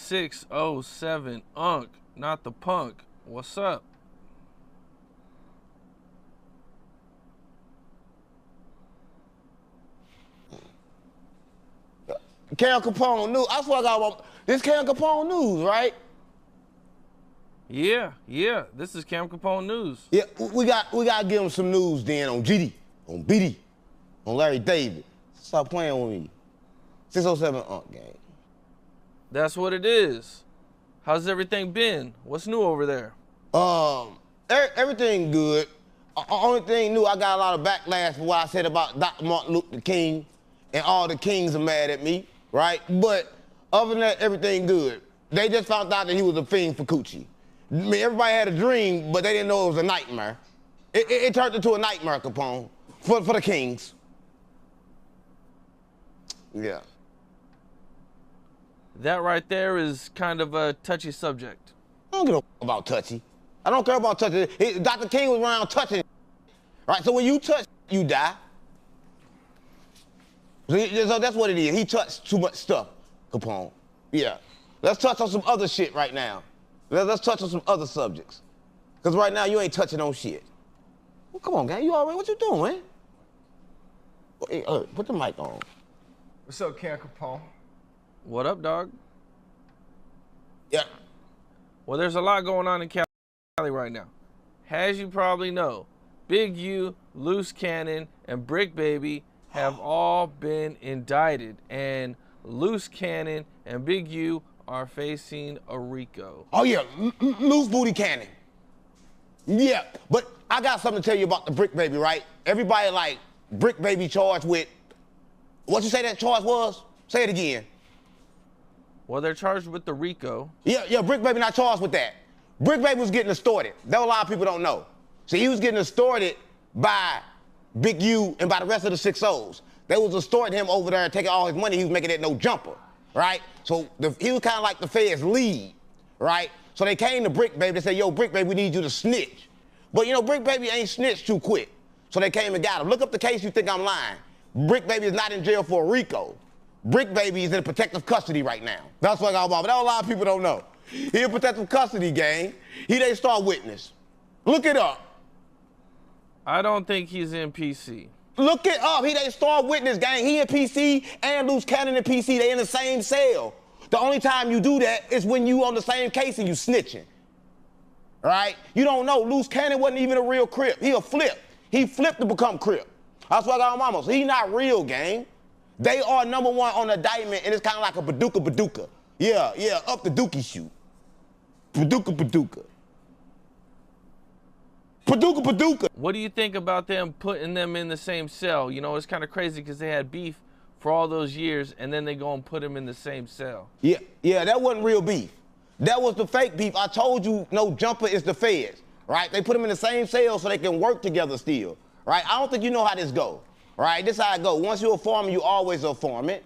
607 Unc, not the punk. What's up? Cam Capone news. I swear to God, this Cam Capone news, right? Yeah. This is Cam Capone news. Yeah, we got to give him some news then on GD, on BD, on Larry David. Stop playing with me. 607 Unc gang. That's what it is. How's everything been? What's new over there? Everything good. Only thing new, I got a lot of backlash for what I said about Dr. Martin Luther King, and all the kings are mad at me, right? But other than that, everything good. They just found out that he was a fiend for coochie. I mean, everybody had a dream, but they didn't know it was a nightmare. It turned into a nightmare, Capone, for the kings. Yeah. That right there is kind of a touchy subject. I don't give a about touchy. I don't care about touching. Dr. King was around touching, right? So when you touch, you die. So that's what it is. He touched too much stuff, Capone. Yeah. Let's touch on some other shit right now. Let's touch on some other subjects. Because right now, you ain't touching on shit. Well, come on, gang. You all right? What you doing, man? Hey, put the mic on. What's up, Cam Capone? What up, dog? Yeah. Well, there's a lot going on in Cali right now. As you probably know, Big U, Luce Cannon, and Brick Baby have all been indicted, and Luce Cannon and Big U are facing a RICO. Oh, yeah, Loose Booty Cannon. Yeah, but I got something to tell you about the Brick Baby, right? Everybody like Brick Baby charged with, what you say that charge was? Say it again. Well, they're charged with the RICO. Yeah, Brick Baby not charged with that. Brick Baby was getting extorted. That a lot of people don't know. So he was getting extorted by Big U and by the rest of the 6-0s. They was extorting him over there and taking all his money. He was making it no jumper, right? So he was kind of like the Fed's lead, right? So they came to Brick Baby. They said, yo, Brick Baby, we need you to snitch. But, you know, Brick Baby ain't snitched too quick. So they came and got him. Look up the case, you think I'm lying. Brick Baby is not in jail for a RICO. Brick Baby is in protective custody right now. That's what I'm about, but that a lot of people don't know. He in protective custody, gang. He they star witness. Look it up. I don't think he's in PC. Look it up. He they star witness, gang. He in PC and Luce Cannon in PC. They in the same cell. The only time you do that is when you on the same case and you snitching. Right? You don't know. Luce Cannon wasn't even a real Crip. He a flip. He flipped to become Crip. That's what I got on mama. So he not real, gang. They are number one on the indictment, and it's kind of like a Paducah. Yeah, up the dookie shoot. Paducah. What do you think about them putting them in the same cell? You know, it's kind of crazy because they had beef for all those years, and then they go and put them in the same cell. Yeah, that wasn't real beef. That was the fake beef. I told you, no jumper is the feds, right? They put them in the same cell so they can work together still, right? I don't think you know how this go. Right, this how it go. Once you're a foreman, you always a foreman.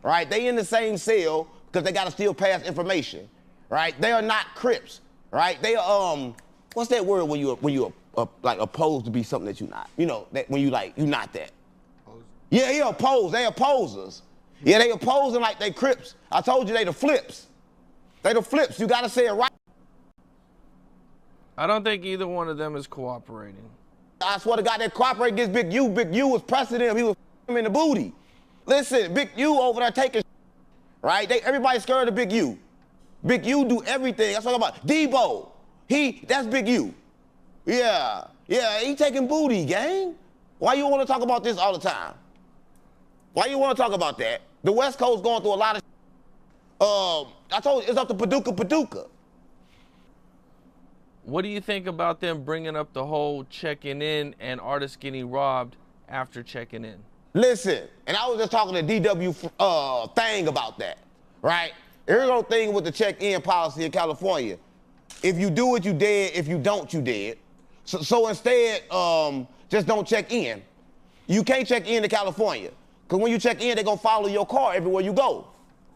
Right, they in the same cell because they gotta still pass information. Right, they are not Crips. Right, they are what's that word when you like opposed to be something that you're not? You know that when you like you're not that. Yeah, opposed. They opposers. Yeah, they opposing like they Crips. I told you they the flips. They the flips. You gotta say it right. I don't think either one of them is cooperating. I swear to God, they cooperate against Big U. Big U was pressing him. He was him in the booty. Listen, Big U over there taking right? Everybody scared of Big U. Big U do everything. That's what I'm about. Debo, that's Big U. Yeah, he taking booty, gang. Why you want to talk about this all the time? Why you want to talk about that? The West Coast going through a lot of I told you, it's up to Paducah. What do you think about them bringing up the whole checking in and artists getting robbed after checking in? Listen, and I was just talking to DW Thang about that, right? Here's the thing with the check-in policy in California. If you do it, you dead. If you don't, you dead. So instead, just don't check in. You can't check in to California. Because when you check in, they're going to follow your car everywhere you go,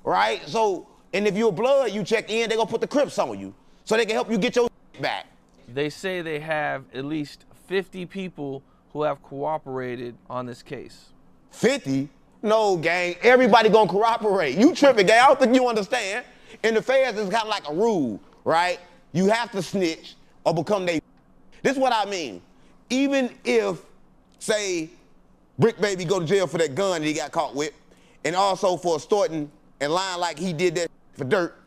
right? So, and if you're blood, you check in, they're going to put the Crips on you so they can help you get your back. They say they have at least 50 people who have cooperated on this case. 50? No, gang. Everybody gonna cooperate. You tripping, gang. I don't think you understand. In the feds, it's kind of like a rule, right? You have to snitch or become they. This is what I mean. Even if, say, Brick Baby go to jail for that gun that he got caught with, and also for extorting and lying like he did that for dirt,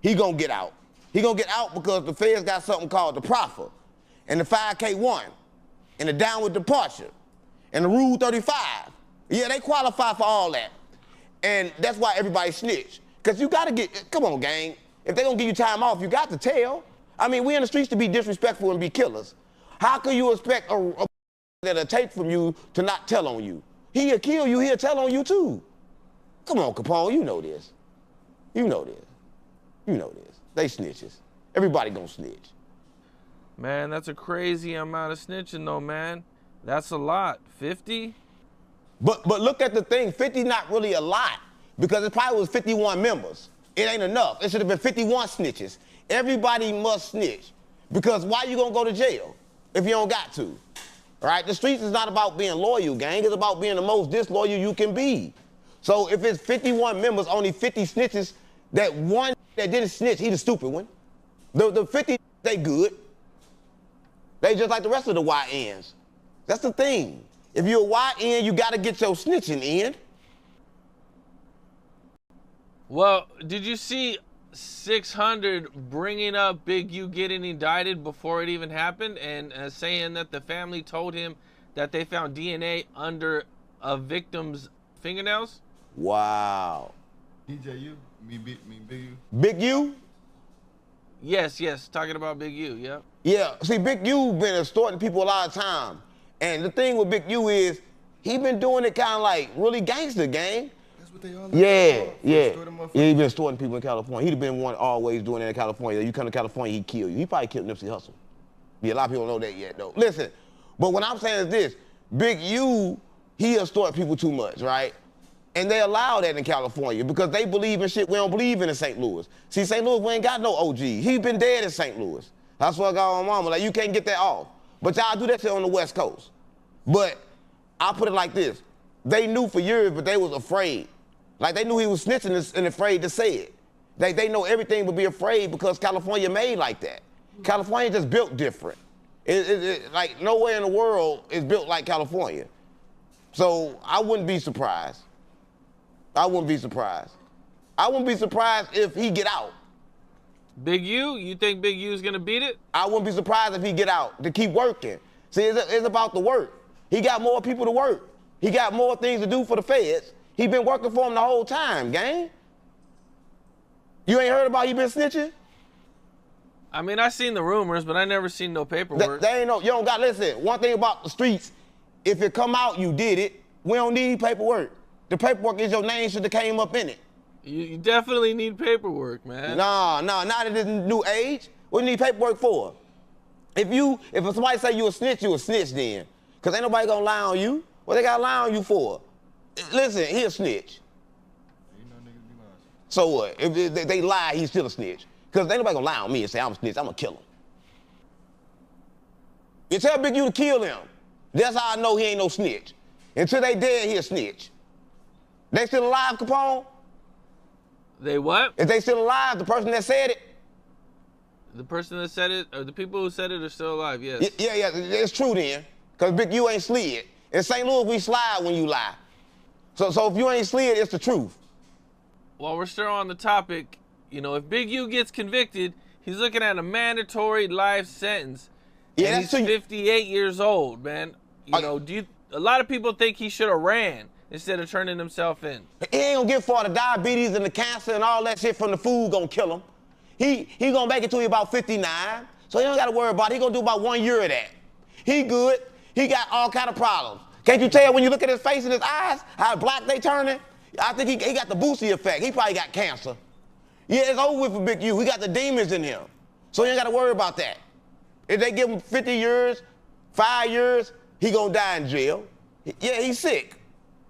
he gonna get out. He gonna get out because the feds got something called the proffer, and the 5K1, and the downward departure, and the Rule 35. Yeah, they qualify for all that. And that's why everybody snitch. Because you gotta get, come on, gang. If they gonna give you time off, you got to tell. I mean, we in the streets to be disrespectful and be killers. How can you expect a that'll take from you to not tell on you? He'll kill you, he'll tell on you too. Come on, Capone, you know this. You know this. You know this. They snitches. Everybody gonna snitch. Man, that's a crazy amount of snitching though, man. That's a lot. 50? But look at the thing, 50 not really a lot, because it probably was 51 members. It ain't enough. It should have been 51 snitches. Everybody must snitch, because why you gonna go to jail if you don't got to? All right, the streets is not about being loyal, gang. It's about being the most disloyal you can be. So if it's 51 members, only 50 snitches, that one that didn't snitch, he the stupid one. The 50, they good. They just like the rest of the YNs. That's the thing. If you're a YN, you gotta get your snitching in. Well, did you see 600 bringing up Big U getting indicted before it even happened, and saying that the family told him that they found DNA under a victim's fingernails? Wow. DJU? Me Big U? Big U? Yes, talking about Big U, yeah. Yeah, see, Big U been extorting people a lot of time. And the thing with Big U is, he been doing it kind of like really gangster, gang. That's what they all Yeah. Yeah, he been extorting people in California. He'd been one always doing it in California. You come to California, he'd kill you. He probably killed Nipsey Hussle. Yeah, a lot of people don't know that yet, though. Listen, but what I'm saying is this. Big U, he extort people too much, right? And they allow that in California because they believe in shit we don't believe in St. Louis. See, St. Louis, we ain't got no OG. He been dead in St. Louis. That's what I got on mama. Like, you can't get that off. But y'all do that shit on the West Coast. But I'll put it like this. They knew for years, but they was afraid. Like, they knew he was snitching and afraid to say it. They know everything but be afraid because California made like that. California just built different. Like, nowhere in the world is built like California. So I wouldn't be surprised. I wouldn't be surprised. I wouldn't be surprised if he get out. Big U? You think Big U's gonna beat it? I wouldn't be surprised if he get out to keep working. See, it's about the work. He got more people to work. He got more things to do for the feds. He been working for them the whole time, gang. You ain't heard about he been snitching? I mean, I seen the rumors, but I never seen no paperwork. They ain't no, you don't got, listen, one thing about the streets, if it come out, you did it. We don't need paperwork. The paperwork is your name should have came up in it. You definitely need paperwork, man. Nah, not in this new age. What do you need paperwork for? If somebody say you a snitch then. Because ain't nobody gonna lie on you. What they gotta lie on you for? Listen, he a snitch. You know niggas be lying. So what? If they lie, he's still a snitch. Because ain't nobody gonna lie on me and say I'm a snitch, I'm gonna kill him. You tell Big U to kill him. That's how I know he ain't no snitch. Until they dead, he a snitch. They still alive, Capone? They what? If they still alive, the person that said it? The person that said it, or the people who said it are still alive, yes. Yeah, it's true then. Because Big U ain't slid. In St. Louis, we slide when you lie. So if you ain't slid, it's the truth. While we're still on the topic, you know, if Big U gets convicted, he's looking at a mandatory life sentence. Yeah, and that's he's 58 years old, man. You know, a lot of people think he should have ran instead of turning himself in. He ain't gonna get far. The diabetes and the cancer and all that shit from the food gonna kill him. He gonna make it to about 59, so he don't gotta worry about it. He gonna do about 1 year of that. He good. He got all kind of problems. Can't you tell when you look at his face and his eyes, how black they turning? I think he got the Boosie effect. He probably got cancer. Yeah, it's over with for Big U. He got the demons in him. So he ain't gotta worry about that. If they give him 50 years, 5 years, he gonna die in jail. Yeah, he's sick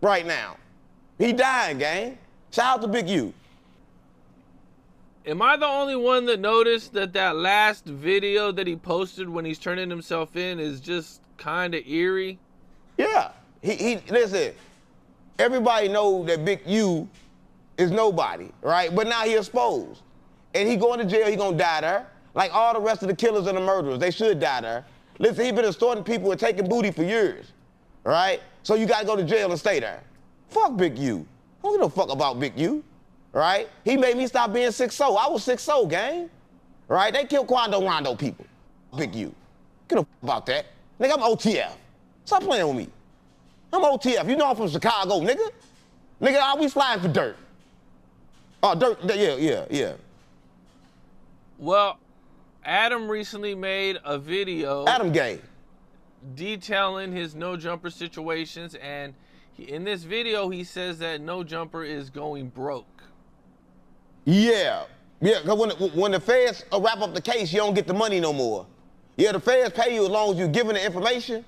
right now. He dying, gang. Shout out to Big U. Am I the only one that noticed that last video that he posted when he's turning himself in is just kind of eerie? Yeah. He listen, everybody know that Big U is nobody, right? But now he exposed. and he going to jail, he gonna die there. Like all the rest of the killers and the murderers, they should die there. Listen, he been extorting people and taking booty for years, right? So you gotta go to jail and stay there. Fuck Big U. I don't give no fuck about Big U, right? He made me stop being 6'0". I was 6'0", gang, right? They killed Quando Rondo people. Big U. Get no fuck about that. Nigga, I'm OTF. Stop playing with me. I'm OTF. You know I'm from Chicago, nigga. Nigga, we sliding for dirt. Oh, dirt, yeah. Well, Adam recently made a video. Adam gay. Detailing his no jumper situations, and in this video he says that no jumper is going broke. Yeah, because when the feds wrap up the case, you don't get the money no more. Yeah, the feds pay you as long as you're giving the information,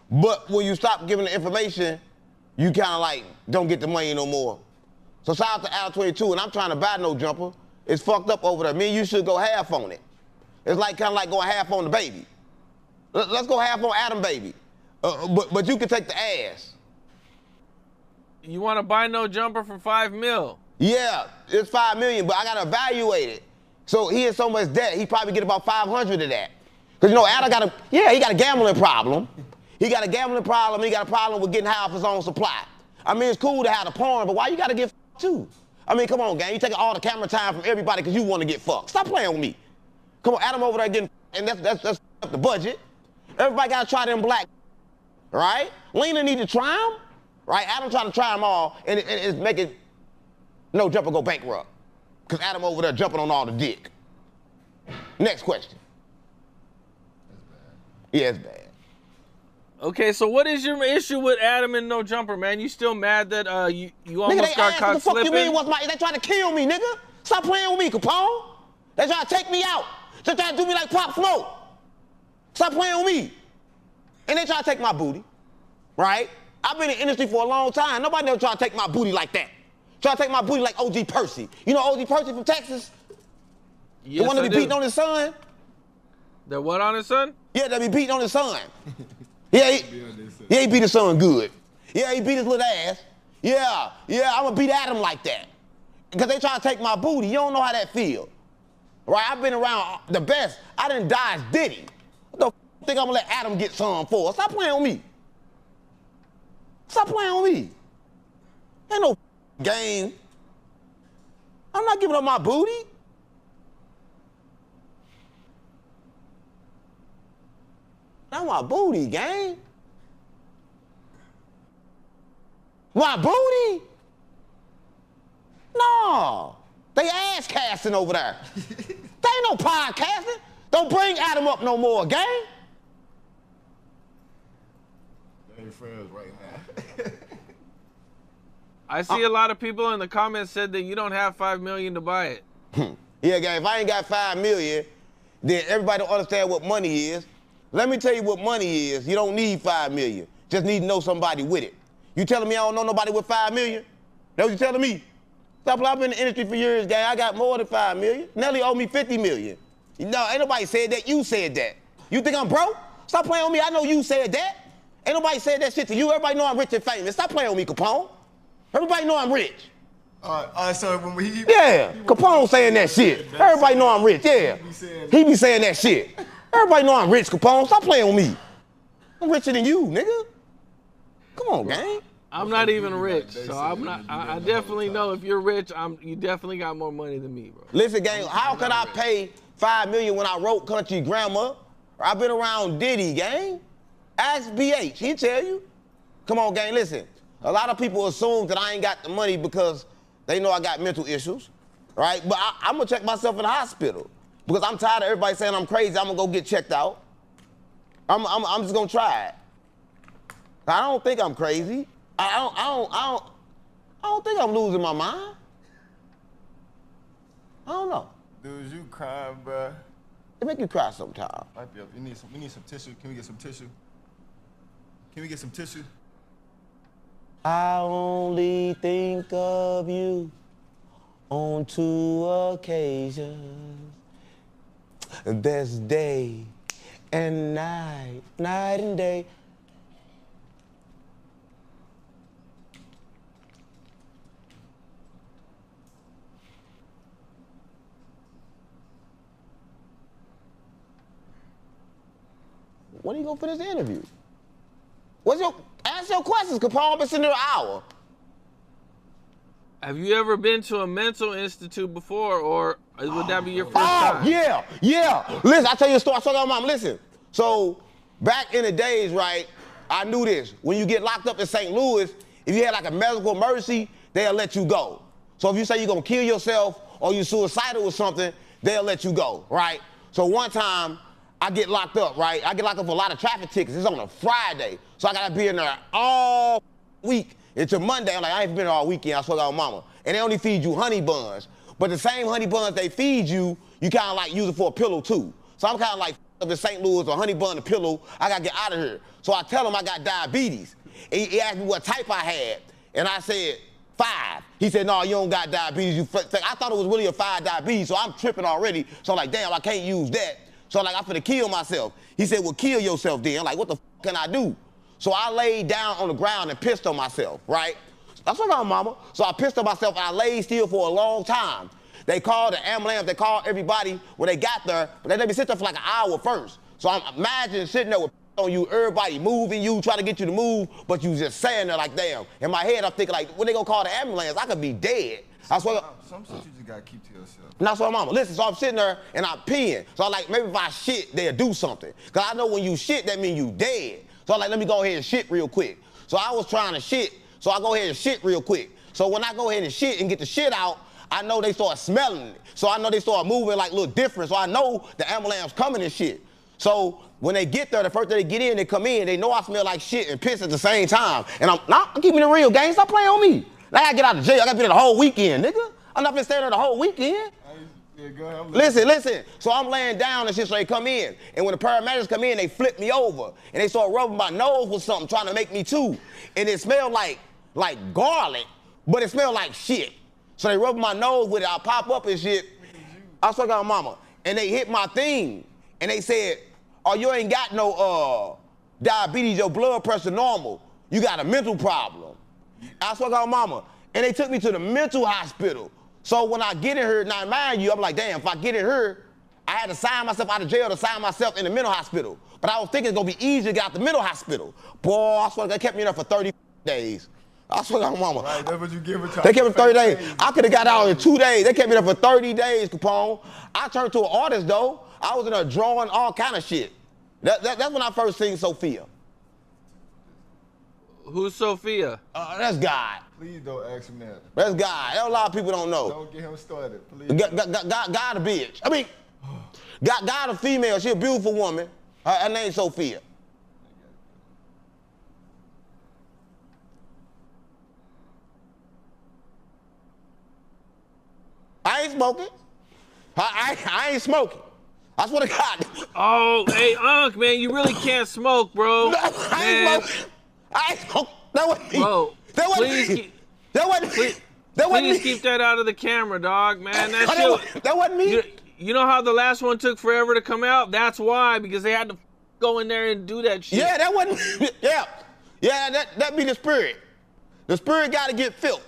but when you stop giving the information, you kind of like don't get the money no more. So shout out to Adam22, and I'm trying to buy no jumper. It's fucked up over there. Me and you should go half on it. It's like kind of like going half on the baby. Let's go half on Adam Baby. But you can take the ass. You want to buy no jumper for $5 million? Yeah, it's $5 million, but I gotta evaluate it. So he has so much debt, he probably get about 500 of that. Cause you know, Adam he got a gambling problem. He got a gambling problem, he got a problem with getting high off his own supply. I mean, it's cool to have the porn, but why you gotta get too? I mean, come on, gang, you taking all the camera time from everybody cause you wanna get fucked. Stop playing with me. Come on, Adam over there getting, and that's up the budget. Everybody gotta try them black, right? Lena need to try them, right? Adam trying to try them all, and it's making no jumper go bankrupt. Cause Adam over there jumping on all the dick. Next question. That's bad. Yeah, it's bad. Okay, so what is your issue with Adam and no jumper, man? You still mad that you almost Nigga, got caught what the fuck slipping? you mean? They trying to kill me, nigga. Stop playing with me, Capone. They trying to take me out. They trying to do me like Pop Smoke. Stop playing with me. And they try to take my booty, right? I've been in the industry for a long time. Nobody never try to take my booty like that. Try to take my booty like OG Percy. You know OG Percy from Texas? Yes, The one that I be do. beating on his son? The what on his son? Yeah, that be beating on his son. Yeah, he beat his son good. Yeah, he beat his little ass. Yeah, I'm gonna beat Adam like that. Because they try to take my booty. You don't know how that feel. Right, I've been around the best. I done dodged Diddy. What the f think I'm gonna let Adam get some for? Stop playing with me. Stop playing with me. Ain't no game. I'm not giving up my booty. That's my booty, gang. My booty? No. They ass casting over there. They ain't no podcasting. Don't bring Adam up no more, gang. They ain't friends right now. I see a lot of people in the comments said that you don't have $5 million to buy it. Yeah, gang, if I ain't got $5 million, then everybody don't understand what money is. Let me tell you what money is. You don't need $5 million. Just need to know somebody with it. You telling me I don't know nobody with $5 million? That's what you telling me? Stop, I've been in the industry for years, gang. I got more than $5 million. Nelly owe me $50 million. No, ain't nobody said that. You said that. You think I'm broke? Stop playing with me. I know you said that. Ain't nobody said that shit to you. Everybody know I'm rich and famous. Stop playing with me, Capone. Everybody know I'm rich. All right, so when Yeah, Capone saying that shit. Everybody know I'm rich, yeah. He be saying that shit. Everybody know I'm rich, Capone. Stop playing with me. I'm richer than you, nigga. Come on, gang. I'm not even rich, so I'm not. I definitely know if you're rich, you definitely got more money than me, bro. Listen, gang, how could I pay $5 million when I wrote Country Grammar? I've been around Diddy, gang. Ask BH, he'll tell you. Come on, gang, listen. A lot of people assume that I ain't got the money because they know I got mental issues, right? But I'm gonna check myself in the hospital because I'm tired of everybody saying I'm crazy. I'm gonna go get checked out. I'm just gonna try it. I don't think I'm crazy. I don't think I'm losing my mind. I don't know. Dude, you crying, bro. It make you cry sometimes. Might be up. We need some tissue. Can we get some tissue? Can we get some tissue? I only think of you on 2 occasions. There's day and night, night and day. when are you gonna finish the interview? Ask your questions, Capone. I've been sitting there an hour. Have you ever been to a mental institute before, or would that be your first time? Yeah. Listen, I'll tell you a story. I told my mom, listen. So back in the days, right, I knew this. When you get locked up in St. Louis, if you had like a medical emergency, they'll let you go. So if you say you're gonna kill yourself or you're suicidal or something, they'll let you go, right? So one time, I get locked up, right? I get locked up for a lot of traffic tickets. It's on a Friday. So I gotta be in there all week until Monday. I'm like, I ain't been there all weekend, I swear to God, mama. And they only feed you honey buns. But the same honey buns they feed you, you kinda like use it for a pillow too. So I'm kinda like up in St. Louis, a honey bun, a pillow, I gotta get out of here. So I tell him I got diabetes. And he asked me what type I had. And I said, 5. He said, no, you don't got diabetes. I thought it was really a 5 diabetes, so I'm tripping already. So I'm like, damn, I can't use that. So I'm like, I'm finna kill myself. He said, well, kill yourself then. I'm like, what the can I do? So I laid down on the ground and pissed on myself, right? That's what I'm, mama. So I pissed on myself and I laid still for a long time. They called the ambulance, they called everybody when they got there, but they let me sit there for like an hour first. So I'm imagine sitting there with on you, everybody moving you, trying to get you to move, but you just saying there like, damn. In my head, I'm thinking like, when they gonna call the ambulance, I could be dead. Some shit you just gotta keep to yourself. And that's what mama, listen, so I'm sitting there and I'm peeing. So I'm like, maybe if I shit, they'll do something. Cause I know when you shit, that means you dead. So I'm like, let me go ahead and shit real quick. So I was trying to shit, so I go ahead and shit real quick. So when I go ahead and shit and get the shit out, I know they start smelling it. So I know they start moving like a little different. So I know the ambulance coming and shit. So when they get there, the first day they get in, they come in, they know I smell like shit and piss at the same time. And I'm keeping it real, gang. Stop playing on me. Now I gotta get out of jail. I gotta be there the whole weekend, nigga. I'm not been staying there the whole weekend. Listen. So I'm laying down and shit, so they come in. And when the paramedics come in, they flip me over. And they start rubbing my nose with something, trying to make me too. And it smelled like garlic, but it smelled like shit. So they rub my nose with it, I pop up and shit. I swear to God, mama. And they hit my thing. And they said, oh, you ain't got no diabetes, your blood pressure normal. You got a mental problem. I swear to God, mama. And they took me to the mental hospital. So when I get in here, now mind you, I'm like, damn, if I get in here, I had to sign myself out of jail to sign myself in the mental hospital. But I was thinking it's gonna be easier to get out the mental hospital. Boy, I swear they kept me in there for 30 days. I swear to God, mama. Right, that's what you give it to. They kept me 30 days. I could have got out in 2 days. They kept me there for 30 days, Capone. I turned to an artist though. I was in there drawing all kind of shit. That's when I first seen Sophia. Who's Sophia? That's God. Please don't ask him that. That's God. That's a lot of people don't know. Don't get him started, please. God a bitch. I mean, God a female. She a beautiful woman. Her name's Sophia. I ain't smoking. I ain't smoking. I swear to God. Oh, hey, Unc, man, you really can't smoke, bro. I ain't smoking. That wasn't me. Bro, that wasn't me. That wasn't me. That wasn't me. Please keep that out of the camera, dog, man. That wasn't me. You know how the last one took forever to come out? That's why, because they had to go in there and do that shit. Yeah, that wasn't me. Yeah, that be the spirit. The spirit got to get filled.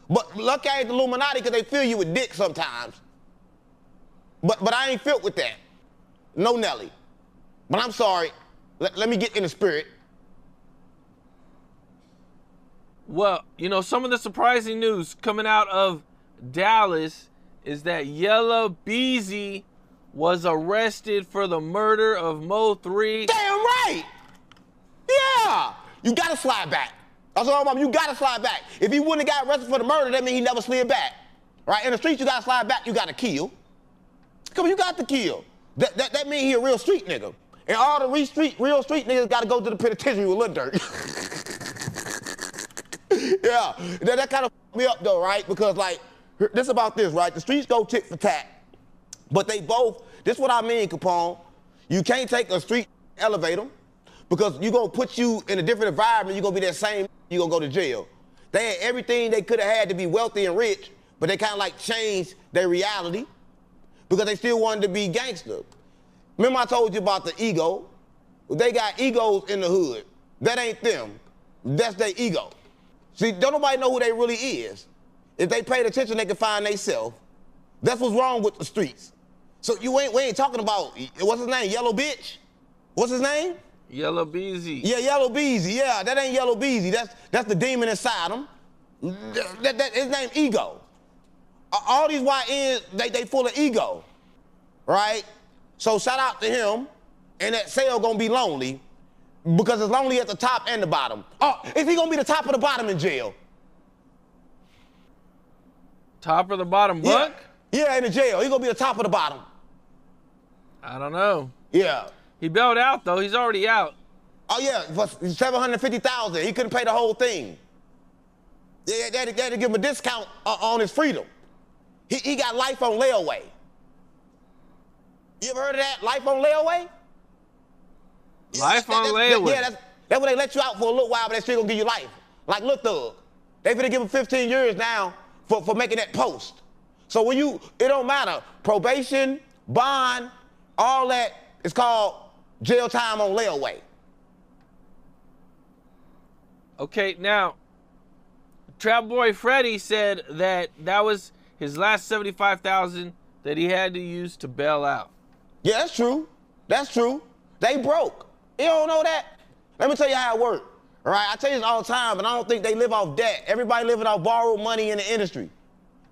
But look at the Illuminati because they fill you with dick sometimes. But I ain't filled with that. No, Nelly. But I'm sorry. Let me get in the spirit. Well, you know, some of the surprising news coming out of Dallas is that Yella Beezy was arrested for the murder of Mo 3. Damn right. Yeah. You got to slide back. That's what I'm talking about. You got to slide back. If he wouldn't have got arrested for the murder, that means he never slid back. Right? In the streets, you got to slide back. You got to kill. Come on, you got to kill. That means he a real street nigga. And all the real street niggas got to go to the penitentiary with little dirt. Yeah, that kind of me up though, right? Because like, this about this, right? The streets go tit for tat, but they both, this what I mean, Capone. You can't take a street and elevate them because you're gonna put you in a different environment, you're gonna be that same, you're gonna go to jail. They had everything they could have had to be wealthy and rich, but they kind of like changed their reality because they still wanted to be gangster. Remember I told you about the ego? They got egos in the hood. That ain't them. That's their ego. See, don't nobody know who they really is. If they paid attention, they can find themselves. That's what's wrong with the streets. So we ain't talking about, what's his name, Yellow Bitch? What's his name? Yellow Beezy. Yeah, Yellow Beezy. Yeah, that ain't Yellow Beezy. That's the demon inside him. His name Ego. All these YNs, they full of ego, right? So shout out to him, and that cell gonna be lonely because it's lonely at the top and the bottom. Oh, is he gonna be the top or the bottom in jail? Top or the bottom, Buck? Yeah, in the jail. He gonna be the top or the bottom. I don't know. Yeah. He bailed out, though. He's already out. Oh, yeah, for $750,000. He couldn't pay the whole thing. They had to give him a discount on his freedom. He got life on layaway. You ever heard of that? Life on layaway? Life on layaway? Yeah, that's when they let you out for a little while, but they still gonna give you life. Like Lil Thug. They finna give him 15 years now for making that post. So when it don't matter. Probation, bond, all that is called jail time on layaway. Okay, now, Trap Boy Freddy said that was his last $75,000 that he had to use to bail out. Yeah, that's true. That's true. They broke. You don't know that? Let me tell you how it works. All right, I tell you this all the time, but I don't think they live off debt. Everybody living off borrowed money in the industry.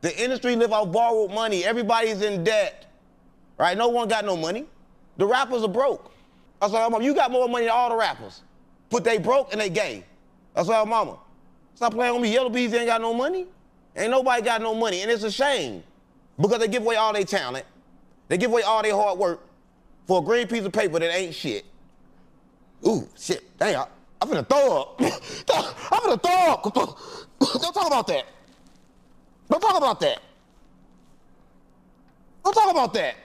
The industry live off borrowed money. Everybody's in debt. Right? No one got no money. The rappers are broke. That's why, mama, you got more money than all the rappers. But they broke and they gay. That's why, mama. Stop playing with me. Yellow Bees ain't got no money. Ain't nobody got no money. And it's a shame because they give away all their talent. They give away all their hard work for a green piece of paper that ain't shit. Ooh, shit. Dang, I'm finna throw up. I'm finna throw up. Don't talk about that. Don't talk about that. Don't talk about that.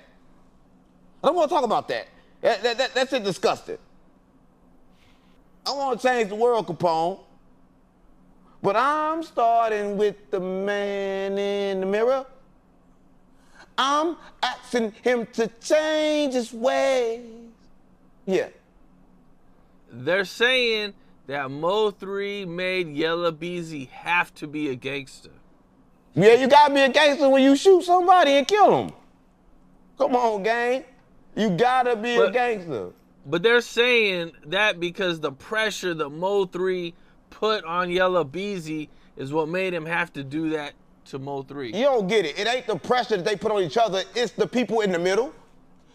I don't want to talk about that. That's just disgusting. I want to change the world, Capone. But I'm starting with the man in the mirror. I'm asking him to change his ways. Yeah. They're saying that Mo3 made Yellow Beezy have to be a gangster. Yeah, you gotta be a gangster when you shoot somebody and kill them. Come on, gang. You gotta be a gangster. But they're saying that because the pressure that Mo3 put on Yellow Beezy is what made him have to do that to Mo3. You don't get it. It ain't the pressure that they put on each other. It's the people in the middle.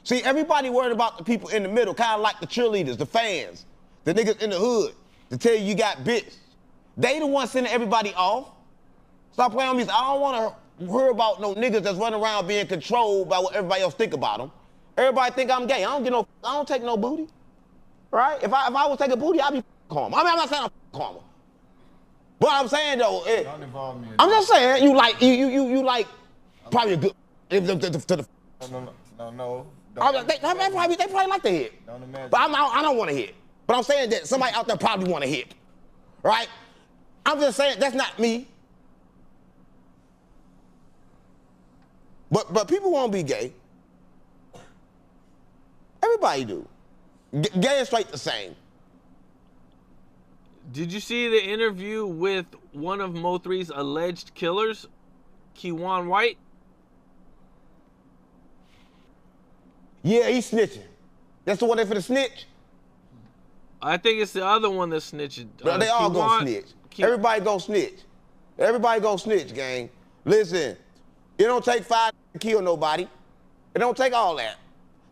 See, everybody worried about the people in the middle, kind of like the cheerleaders, the fans, the niggas in the hood to tell you got bitch. They the ones sending everybody off. Stop playing on me. I don't want to hear about no niggas that's running around being controlled by what everybody else think about them. Everybody think I'm gay. I don't take no booty. Right? If I was taking booty, I'd be calm. I mean, I'm not saying I'm calmer. But I'm saying though, Don't involve me in I'm just saying you like probably a good No. They probably like to hit. Don't imagine. But I don't want to hit. But I'm saying that somebody out there probably want to hit. Right? I'm just saying that's not me. But people won't be gay. Everybody do. Gay and straight the same. Did you see the interview with one of Mo3's alleged killers, Keywan White? Yeah, he's snitching. That's the one that for the snitch? I think it's the other one that's snitching. They all gonna snitch. Everybody gonna snitch. Everybody gonna snitch, gang. Listen, it don't take 5 to kill nobody. It don't take all that.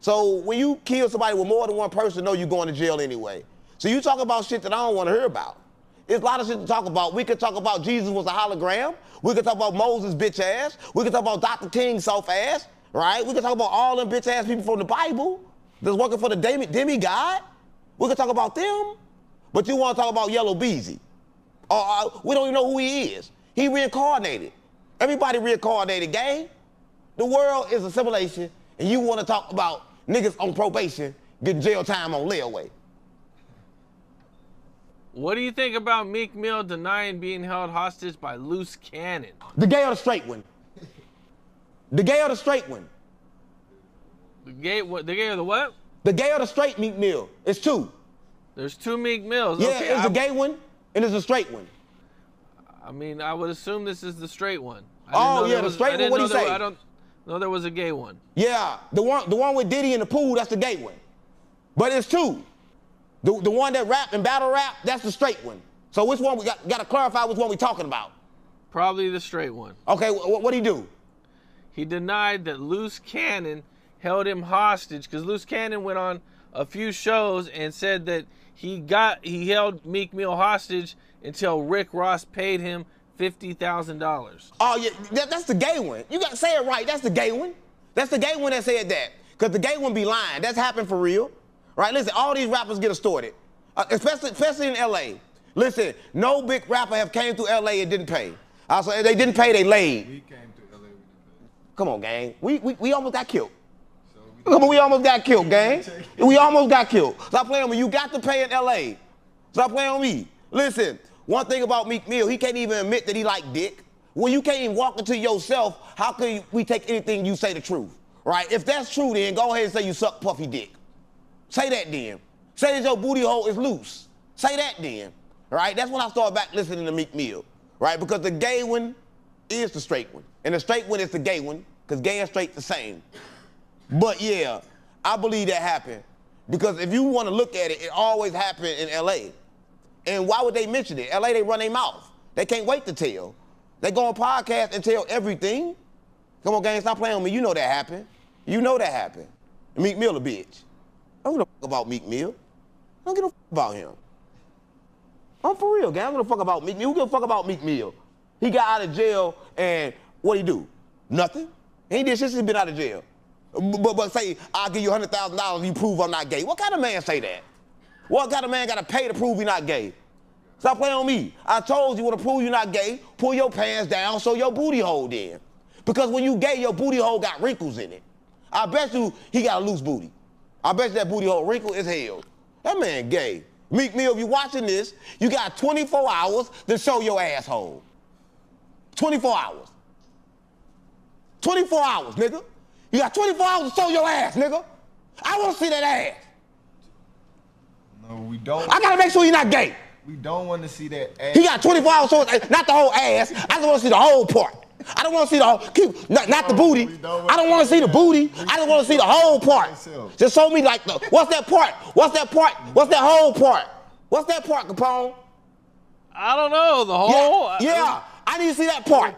So when you kill somebody with more than one person, know you're going to jail anyway. So you talk about shit that I don't want to hear about. There's a lot of shit to talk about. We could talk about Jesus was a hologram. We could talk about Moses' bitch ass. We could talk about Dr. King's soft ass, right? We could talk about all them bitch ass people from the Bible that's working for the demigod. We could talk about them. But you want to talk about Yellow Beezy. We don't even know who he is. He reincarnated. Everybody reincarnated, gang. The world is a simulation, and you want to talk about niggas on probation getting jail time on layaway. What do you think about Meek Mill denying being held hostage by Luce Cannon? The gay or the straight one? The gay or the straight one? The gay or the what? The gay or the straight Meek Mill? It's two. There's two Meek Mills. Yeah, okay, it's a gay one and it's a straight one. I mean, I would assume this is the straight one. The straight one, what'd he say? I don't know there was a gay one. Yeah, the one with Diddy in the pool, that's the gay one. But it's two. The one that rap and battle rap, that's the straight one. So which one we got to clarify which one we talking about? Probably the straight one. Okay, what'd he do? He denied that Luce Cannon held him hostage because Luce Cannon went on a few shows and said that he held Meek Mill hostage until Rick Ross paid him $50,000. Oh yeah, that's the gay one. You got to say it right. That's the gay one. That's the gay one that said that. Because the gay one be lying. That's happened for real. Right? Listen, all these rappers get extorted, especially in L.A. Listen, no big rapper have came through L.A. and didn't pay. Also, if they didn't pay, they laid. We came to LA, we didn't pay. Come on, gang. We almost got killed. We almost got killed, gang. We almost got killed. Stop playing with me. You got to pay in L.A. Stop playing with me. Listen, one thing about Meek Mill, he can't even admit that he like dick. When you can't even walk into yourself, how can we take anything you say the truth? Right? If that's true, then go ahead and say you suck puffy dick. Say that then. Say that your booty hole is loose. Say that then. Right? That's when I start back listening to Meek Mill. Right? Because the gay one is the straight one. And the straight one is the gay one, because gay and straight the same. But yeah, I believe that happened. Because if you want to look at it, it always happened in LA. And why would they mention it? LA, they run their mouth. They can't wait to tell. They go on podcasts and tell everything. Come on, gang, stop playing with me. You know that happened. You know that happened. Meek Mill a bitch. I don't give a fuck about Meek Mill. I don't give a fuck about him. I'm for real, gang. I don't give a fuck about Meek Mill. Who give a fuck about Meek Mill? He got out of jail and what'd he do? Nothing. He did shit since he been out of jail. But say, I'll give you $100,000 if you prove I'm not gay. What kind of man say that? What kind of man got to pay to prove he's not gay? Stop playing on me. I told you, want to prove you're not gay, pull your pants down, show your booty hole then. Because when you gay, your booty hole got wrinkles in it. I bet you he got a loose booty. I bet you that booty hole wrinkle is hell. That man gay. Meek Mill, if you're watching this, you got 24 hours to show your asshole. 24 hours. 24 hours, nigga. You got 24 hours to show your ass, nigga. I want to see that ass. No, we don't. I got to make sure you're not gay. We don't want to see that ass. He got 24 hours, so not the whole ass. I just want to see the whole part. I don't want to see the whole, not the booty. I don't want to see the booty. I just want to see the whole part. Just show me like, what's that part? What's that part? What's that whole part? What's that part, Capone? I don't know, the whole. Yeah. I need to see that part.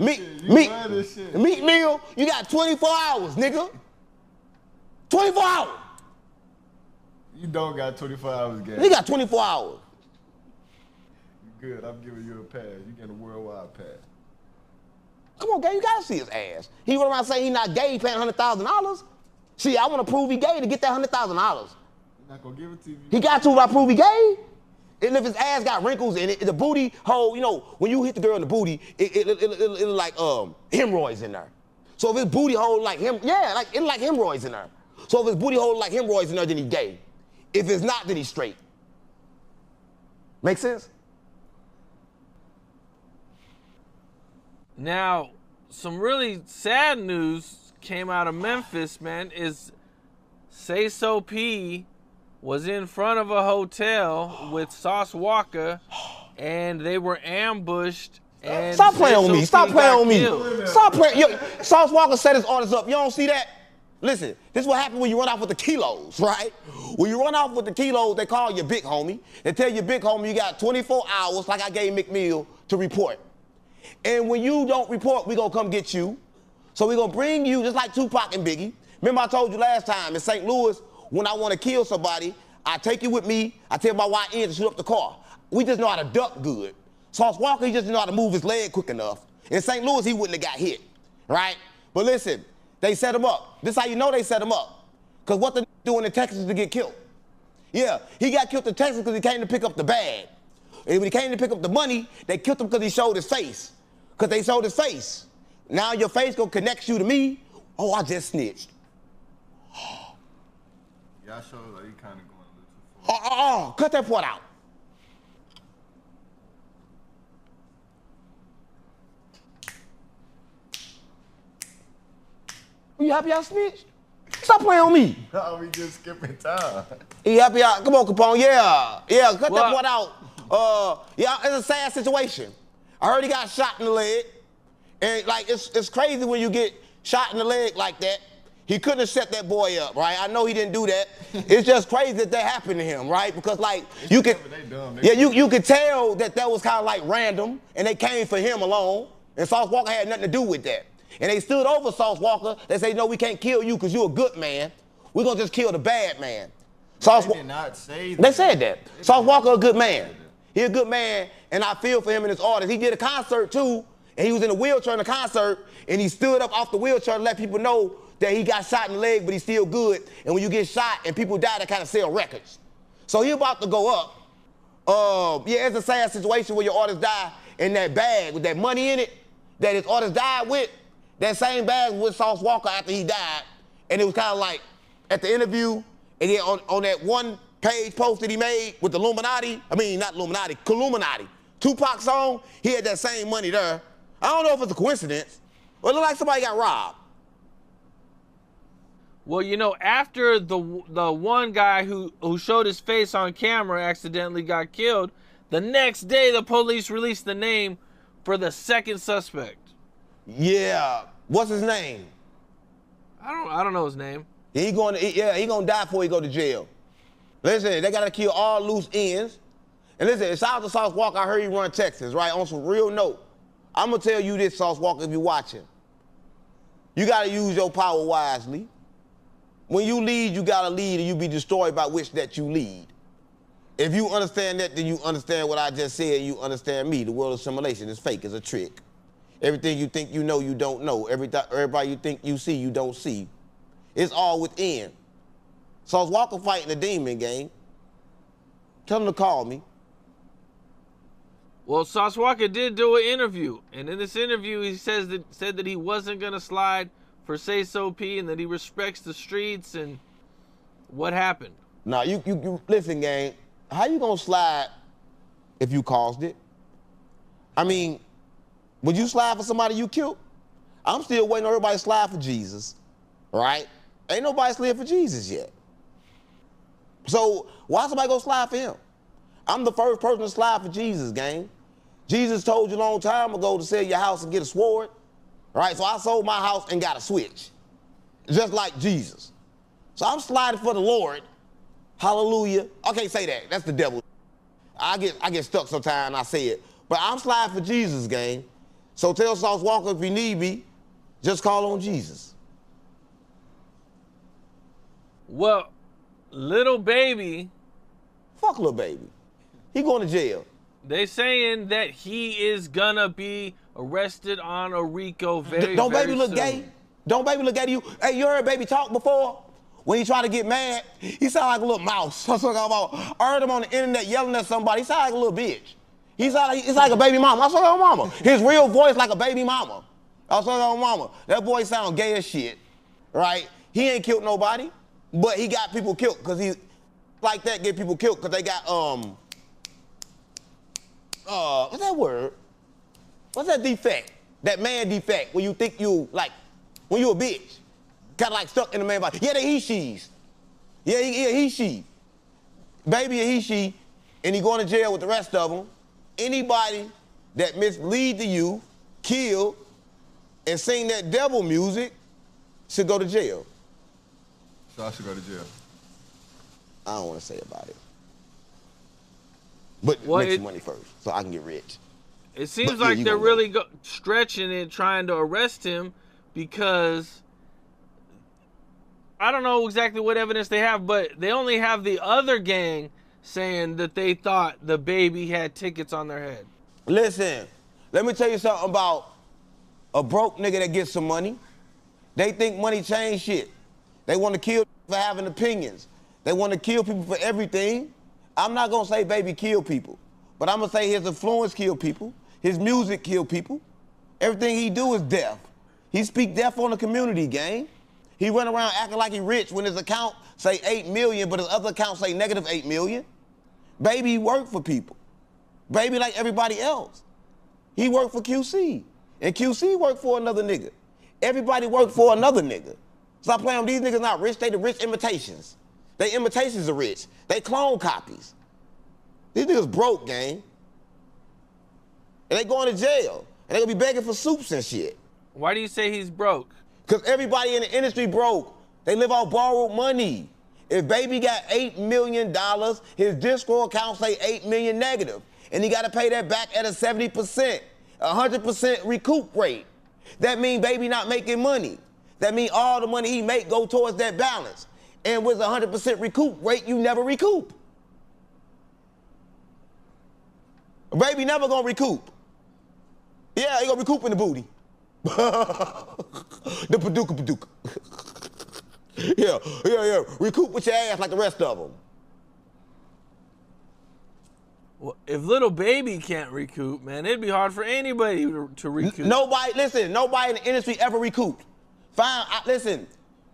Meek Mill, you got 24 hours, nigga. 24 hours. You don't got 24 hours, gang. You got 24 hours. You good. I'm giving you a pass. You getting a worldwide pass. Come on, gang, you gotta see his ass. He run around saying he's not gay, he paying $100,000. See, I want to prove he gay to get that $100,000. You're not gonna give it to you. He got to if I prove he gay. And if his ass got wrinkles in it, the booty hole, you know, when you hit the girl in the booty, it like hemorrhoids in there. So if his booty hole like him, it like hemorrhoids in there. So if his booty hole like hemorrhoids in there, then he gay. If it's not, then he's straight. Make sense? Now, some really sad news came out of Memphis, man, is Say So P was in front of a hotel with Sauce Walker, and they were ambushed. And stop playing on me. Stop playing on me. Stop playing. Sauce Walker set his orders up. You don't see that? Listen, this is what happens when you run off with the kilos, right? When you run off with the kilos, they call you big homie. They tell you big homie you got 24 hours, like I gave Meek Mill, to report. And when you don't report, we gonna come get you. So we gonna bring you, just like Tupac and Biggie. Remember I told you last time in St. Louis, when I want to kill somebody, I take you with me, I tell my YN to shoot up the car. We just know how to duck good. Sauce Walker, he just know how to move his leg quick enough. In St. Louis, he wouldn't have got hit, right? But listen, they set him up. This is how you know they set him up. Because what they doing in Texas to get killed? Yeah, he got killed in Texas because he came to pick up the bag. And when he came to pick up the money, they killed him because he showed his face. Because they showed his face. Now your face gonna connect you to me. Oh, I just snitched. Y'all show like you kind of going a little too far. Cut that part out. You happy I snitched? Stop playing on me. No, we just skipping time. You happy I, come on, Capone, yeah, cut that part out. Yeah, it's a sad situation. I heard he got shot in the leg. And like, it's crazy when you get shot in the leg like that. He couldn't have set that boy up, right? I know he didn't do that. It's just crazy that happened to him, right? Because like you could, you could tell that was kind of like random, and they came for him alone, and Sauce Walka had nothing to do with that. And they stood over Sauce Walka. They say, no, we can't kill you because you're a good man. We're gonna just kill the bad man. Sauce They did not say that. They said that. Sauce Walka a good man. He a good man, and I feel for him and his artists. He did a concert too, and he was in a wheelchair in the concert, and he stood up off the wheelchair to let people know that he got shot in the leg, but he's still good. And when you get shot and people die, that kind of sell records. So he about to go up. Yeah, it's a sad situation where your artist die in that bag with that money in it that his artist died with. That same bag was with Sauce Walka after he died. And it was kind of like at the interview, and then on that one page post that he made with the Illuminati, not Illuminati, Illuminati, Tupac song, he had that same money there. I don't know if it's a coincidence, but it looked like somebody got robbed. Well, you know, after the one guy who showed his face on camera accidentally got killed, the next day the police released the name for the second suspect. Yeah, what's his name? I don't know his name. He gonna die before he go to jail. Listen, they gotta kill all loose ends. And listen, shout out to Sauce Walka. I heard he run Texas, right? On some real note, I'm gonna tell you this, Sauce Walka, if you're watching. You gotta use your power wisely. When you lead, you gotta lead, and you be destroyed by which that you lead. If you understand that, then you understand what I just said. You understand me. The world of simulation is fake. It's a trick. Everything you think you know, you don't know. Everybody you think you see, you don't see. It's all within. Sauce Walka fighting the demon, gang. Tell him to call me. Well, Sauce Walka did do an interview, and in this interview, he said that he wasn't gonna slide for Say So P, and that he respects the streets. And what happened? Now, you listen, gang. How you gonna slide if you caused it? I mean, would you slide for somebody you killed? I'm still waiting on everybody to slide for Jesus, right? Ain't nobody slid for Jesus yet. So why somebody go slide for him? I'm the first person to slide for Jesus, gang. Jesus told you a long time ago to sell your house and get a sword, right? So I sold my house and got a switch, just like Jesus. So I'm sliding for the Lord. Hallelujah. I can't say that. That's the devil. I get stuck sometimes and I say it. But I'm sliding for Jesus, gang. So tell Sauce Walka if you need me, just call on Jesus. Well, Lil Baby. Fuck Lil Baby. He going to jail. They saying that he is gonna be arrested on a RICO Don't very Baby look soon. gay? Don't Baby look gay to you? Hey, you heard Baby talk before? When he tried to get mad, he sound like a little mouse. That's what I'm talking about. I heard him on the internet yelling at somebody. He sound like a little bitch. He's like a baby mama. I saw your mama. His real voice like a baby mama. I saw your mama. That boy sound gay as shit, right? He ain't killed nobody, but he got people killed because he like that get people killed because they got what's that word? What's that defect? That man defect when you think you like when you a bitch, kind of like stuck in the man body. Yeah, the he/she's. Yeah, he/she. Baby a he/she, and he going to jail with the rest of them. Anybody that mislead the youth, kill, and sing that devil music should go to jail. So I should go to jail. I don't want to say about it. But Well, make some money first so I can get rich. It seems But, like you they're gonna really stretching it, trying to arrest him because I don't know exactly what evidence they have, but they only have the other gang saying that they thought the Baby had tickets on their head. Listen, let me tell you something about a broke nigga that gets some money. They think money change shit. They want to kill for having opinions. They want to kill people for everything. I'm not going to say Baby kill people, but I'm going to say his influence kill people. His music kill people. Everything he do is death. He speak death on the community, gang. He run around acting like he rich when his account say 8 million, but his other account say negative 8 million. Baby work for people. Baby like everybody else. He worked for QC, and QC worked for another nigga. Everybody worked for another nigga. Stop playing with these niggas not rich, they the rich imitations. They imitations are rich. They clone copies. These niggas broke, gang. And they going to jail. And they gonna be begging for soups and shit. Why do you say he's broke? Because everybody in the industry broke. They live off borrowed money. If Baby got $8 million, his Discord account say $8 million negative. And he got to pay that back at a 70%, 100% recoup rate. That means Baby not making money. That means all the money he make go towards that balance. And with a 100% recoup rate, you never recoup. Baby never gonna recoup. Yeah, he gonna recoup in the booty. The paduka. Yeah. Recoup with your ass like the rest of them. Well, if Lil Baby can't recoup, man, it'd be hard for anybody to recoup. Nobody in the industry ever recouped. Listen,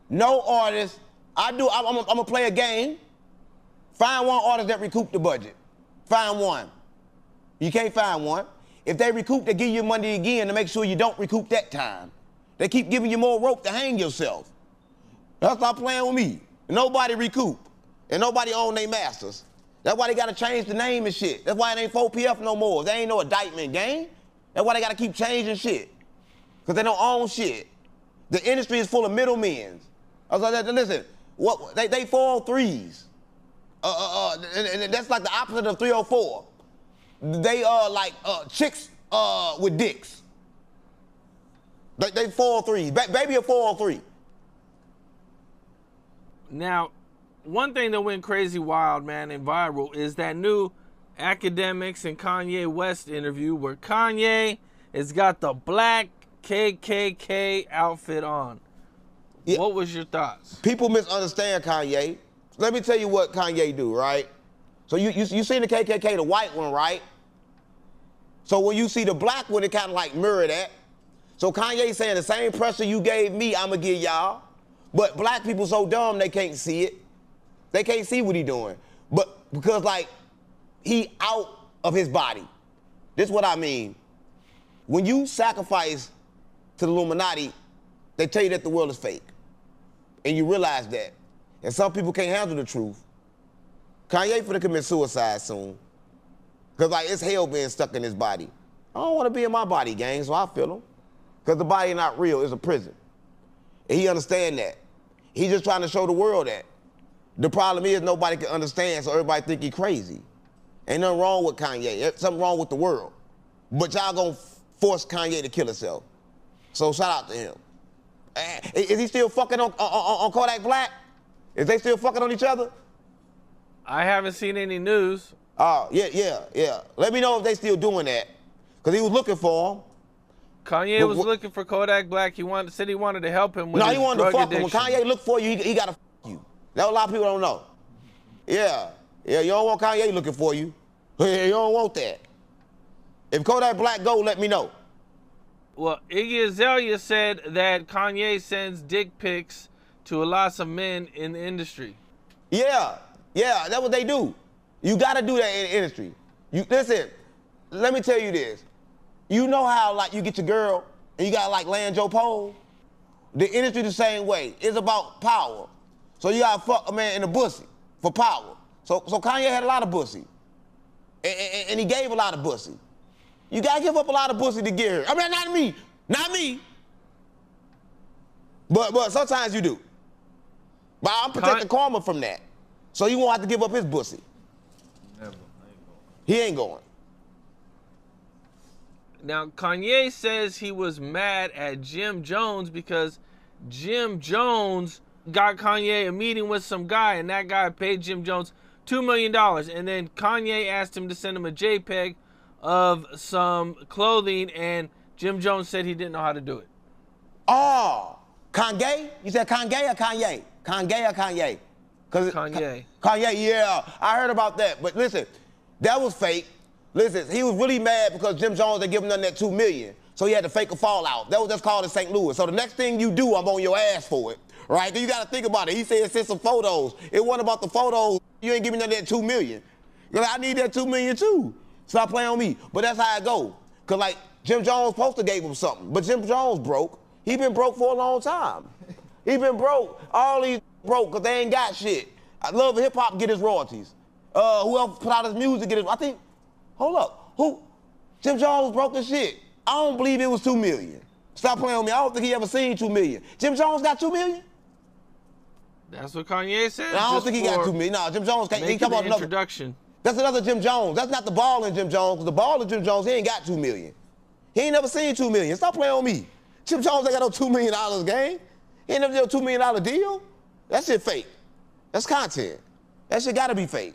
no artist. I'm gonna play a game. Find one artist that recouped the budget. Find one. You can't find one. If they recoup, they give you money again to make sure you don't recoup that time. They keep giving you more rope to hang yourself. That's stop playing with me. Nobody recoup. And nobody own their masters. That's why they gotta change the name and shit. That's why it ain't 4PF no more. They ain't no indictment game. That's why they gotta keep changing shit. Because they don't own shit. The industry is full of middlemen. Listen, they 403s. And that's like the opposite of 304. They like chicks with dicks. They 403s. Baby a 403. Now, one thing that went crazy wild, man, and viral is that new Academics and Kanye West interview where Kanye has got the black KKK outfit on. Yeah. What was your thoughts? People misunderstand Kanye. Let me tell you what Kanye do, right? So you seen the KKK, the white one, right? So when you see the black one, it kind of like mirror that. So Kanye saying the same pressure you gave me, I'ma give y'all. But black people so dumb they can't see it. They can't see what he doing. But because like he out of his body. This is what I mean. When you sacrifice to the Illuminati, they tell you that the world is fake. And you realize that. And some people can't handle the truth. Kanye finna commit suicide soon. Because like it's hell being stuck in his body. I don't want to be in my body, gang, so I feel him. Because the body not real, it's a prison. And he understand that. He's just trying to show the world that. The problem is nobody can understand, so everybody think he crazy. Ain't nothing wrong with Kanye. Something wrong with the world. But y'all gonna force Kanye to kill himself. So shout out to him. Is he still fucking on Kodak Black? Is they still fucking on each other? I haven't seen any news. Oh, yeah. Let me know if they still doing that. Because he was looking for him. Kanye was looking for Kodak Black. Said he wanted to help him with his he wanted to fuck addiction. him. When Kanye look for you, he got to fuck you. That's what a lot of people don't know. Yeah, you don't want Kanye looking for you. You don't want that. If Kodak Black go, let me know. Well, Iggy Azalea said that Kanye sends dick pics to a lot of men in the industry. Yeah, that's what they do. You got to do that in the industry. Listen, let me tell you this. You know how like you get your girl and you got to like land your pole? The industry the same way. It's about power. So you got to fuck a man in the pussy for power. So Kanye had a lot of pussy. And he gave a lot of pussy. You got to give up a lot of pussy to get her. I mean, not me. But sometimes you do. But I'm protecting karma from that. So he won't have to give up his pussy. Never. He ain't going. Now, Kanye says he was mad at Jim Jones because Jim Jones got Kanye a meeting with some guy, and that guy paid Jim Jones $2 million. And then Kanye asked him to send him a JPEG of some clothing, and Jim Jones said he didn't know how to do it. Oh, Kanye? You said Kanye or Kanye? Kanye or Kanye? Kanye. Kanye, yeah. I heard about that. But listen, that was fake. Listen, he was really mad because Jim Jones didn't give him none of that $2 million. So he had to fake a fallout. That was just called in St. Louis. So the next thing you do, I'm on your ass for it. Right? You got to think about it. He said send some photos. It wasn't about the photos. You ain't give me none of that $2 million. You're like, I need that $2 million too. Stop playing on me. But that's how it go. Because like Jim Jones supposed to gave him something. But Jim Jones broke. He been broke for a long time. He been broke. All these broke because they ain't got shit. I love hip hop get his royalties. Whoever put out his music get his, I think, hold up. Who? Jim Jones broke his shit. I don't believe it was $2 million. Stop playing with me. I don't think he ever seen 2 million. Jim Jones got 2 million? That's what Kanye said. I don't think he got 2 million. No, Jim Jones can't. He come up another introduction. That's another Jim Jones. That's not the ball in Jim Jones. 'Cause the ball in Jim Jones, he ain't got 2 million. He ain't never seen 2 million. Stop playing with me. Jim Jones ain't got no $2 million game. He ain't never did a $2 million deal. That shit fake. That's content. That shit gotta be fake.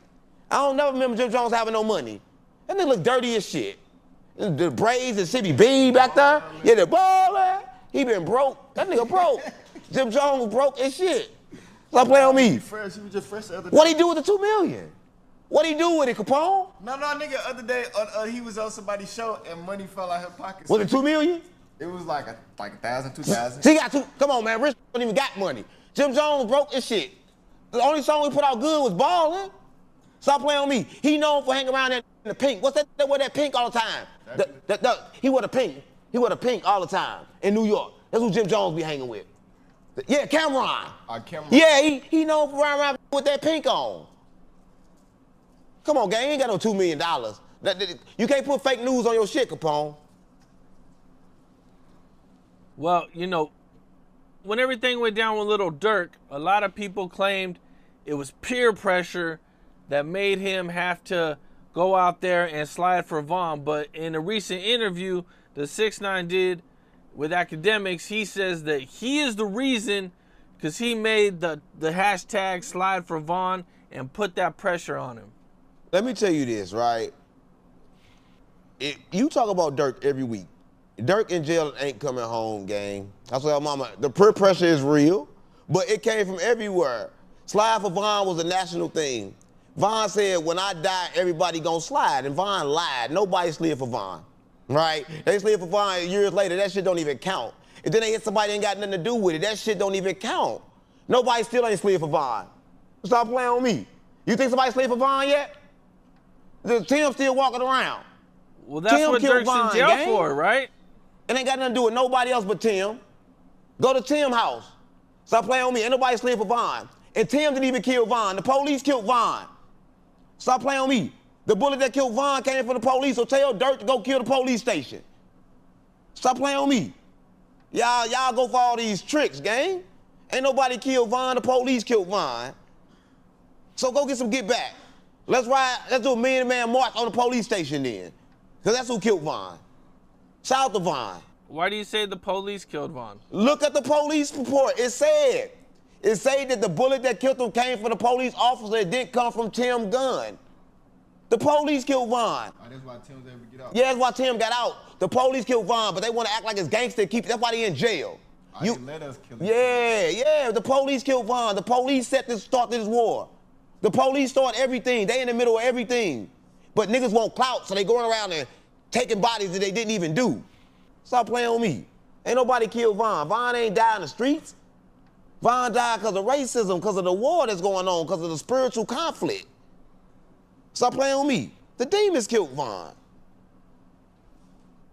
I don't never remember Jim Jones having no money. That nigga look dirty as shit. The braids and City B back there. Yeah, the baller. He been broke. That nigga broke. Jim Jones broke as shit. Stop playing with me. Fresh, he was just fresh the other day. What he do with the 2 million? What he do with it, Capone? No, nigga, other day, he was on somebody's show and money fell out his pocket. Was it 2 million? It was like 1,000, 2,000. He got 2, come on, man, Rich don't even got money. Jim Jones broke as shit. The only song he put out good was Ballin'. Stop playing with me. He known for hanging around in the pink. What's that? They wear that pink all the time. He wore the pink. He wore the pink all the time in New York. That's who Jim Jones be hanging with. Yeah, Cameron. Cameron. Yeah, he known for around with that pink on. Come on, gang, he ain't got no $2 million. You can't put fake news on your shit, Capone. Well, you know, when everything went down with Lil Durk, a lot of people claimed it was peer pressure that made him have to go out there and slide for Vaughn. But in a recent interview the 6ix9ine did with Academics, he says that he is the reason because he made the hashtag slide for Vaughn and put that pressure on him. Let me tell you this, right? You talk about Durk every week. Durk in jail ain't coming home, gang. I tell mama, the peer pressure is real, but it came from everywhere. Slide for Vaughn was a national thing. Vaughn said, when I die, everybody gonna slide, and Vaughn lied. Nobody slid for Vaughn, right? They slid for Vaughn years later. That shit don't even count. If then they hit somebody that ain't got nothing to do with it, that shit don't even count. Nobody still ain't slid for Vaughn. Stop playing with me. You think somebody slid for Vaughn yet? Tim still walking around. Well, that's Tim what Durk's in jail for, right? It ain't got nothing to do with nobody else but Tim. Go to Tim's house. Stop playing with me. Ain't nobody slid for Vaughn. And Tim didn't even kill Vaughn. The police killed Vaughn. Stop playing with me. The bullet that killed Vaughn came from the police, so tell Durk to go kill the police station. Stop playing with me. Y'all go for all these tricks, gang. Ain't nobody killed Vaughn, the police killed Vaughn. So go get some get back. Let's do a man-to-man march on the police station then. Because that's who killed Vaughn. Shout out to Vaughn. Why do you say the police killed Vaughn? Look at the police report. It said that the bullet that killed him came from the police officer. It didn't come from Tim's gun. The police killed Vaughn. Oh, that's why Tim was able to get out. Yeah, that's why Tim got out. The police killed Vaughn, but they want to act like it's gangster. That's why they in jail. They let us kill him. Yeah. The police killed Vaughn. The police started this war. The police start everything. They in the middle of everything. But niggas want clout, so they going around and taking bodies that they didn't even do. Stop playing with me. Ain't nobody killed Vaughn. Vaughn ain't died in the streets. Vaughn died because of racism, because of the war that's going on, because of the spiritual conflict. Stop playing with me. The demons killed Vaughn.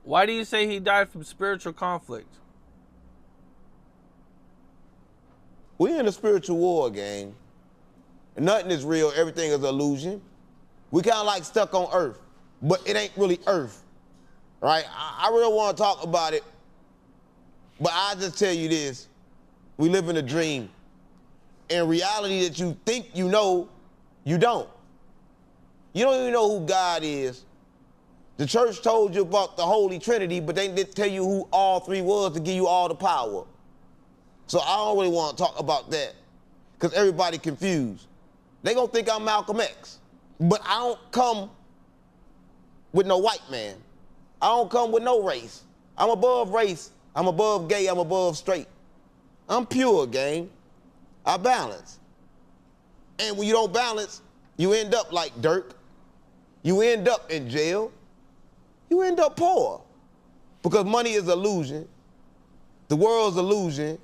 Why do you say he died from spiritual conflict? We in a spiritual war, gang. Nothing is real. Everything is illusion. We kind of like stuck on Earth, but it ain't really Earth, right? I really want to talk about it, but I just tell you this. We live in a dream. In reality that you think you know, you don't. You don't even know who God is. The church told you about the Holy Trinity, but they didn't tell you who all three was to give you all the power. So I don't really want to talk about that because everybody confused. They gonna think I'm Malcolm X, but I don't come with no white man. I don't come with no race. I'm above race. I'm above gay. I'm above straight. I'm pure, gang. I balance. And when you don't balance, you end up like Durk. You end up in jail. You end up poor. Because money is illusion. The world's illusion.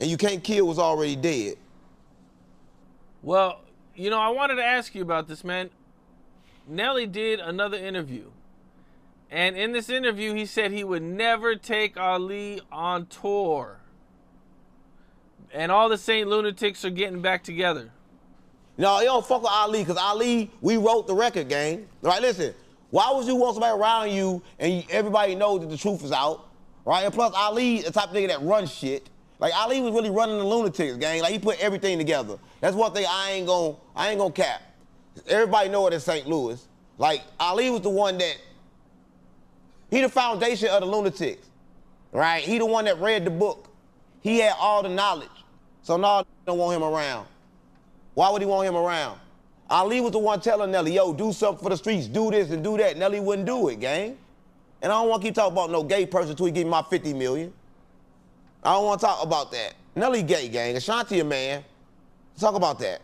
And you can't kill what's already dead. Well, you know, I wanted to ask you about this, man. Nelly did another interview. And in this interview, he said he would never take Ali on tour. And all the Saint Lunatics are getting back together. No, you don't fuck with Ali, because Ali, we wrote the record, gang. All right, listen, why would you want somebody around you and everybody knows that the truth is out? right? And plus, Ali, the type of nigga that runs shit. Like, Ali was really running the Lunatics, gang. Like, he put everything together. That's one thing I ain't gonna cap. Everybody know it in St. Louis. Like, Ali was the one that, he the foundation of the Lunatics, right? He the one that read the book. He had all the knowledge. So now don't want him around. Why would he want him around? Ali was the one telling Nelly, yo, do something for the streets, do this and do that. Nelly wouldn't do it, gang. And I don't want to keep talking about no gay person until he give me my 50 million. I don't want to talk about that. Nelly gay, gang. Ashanti a man. Let's talk about that.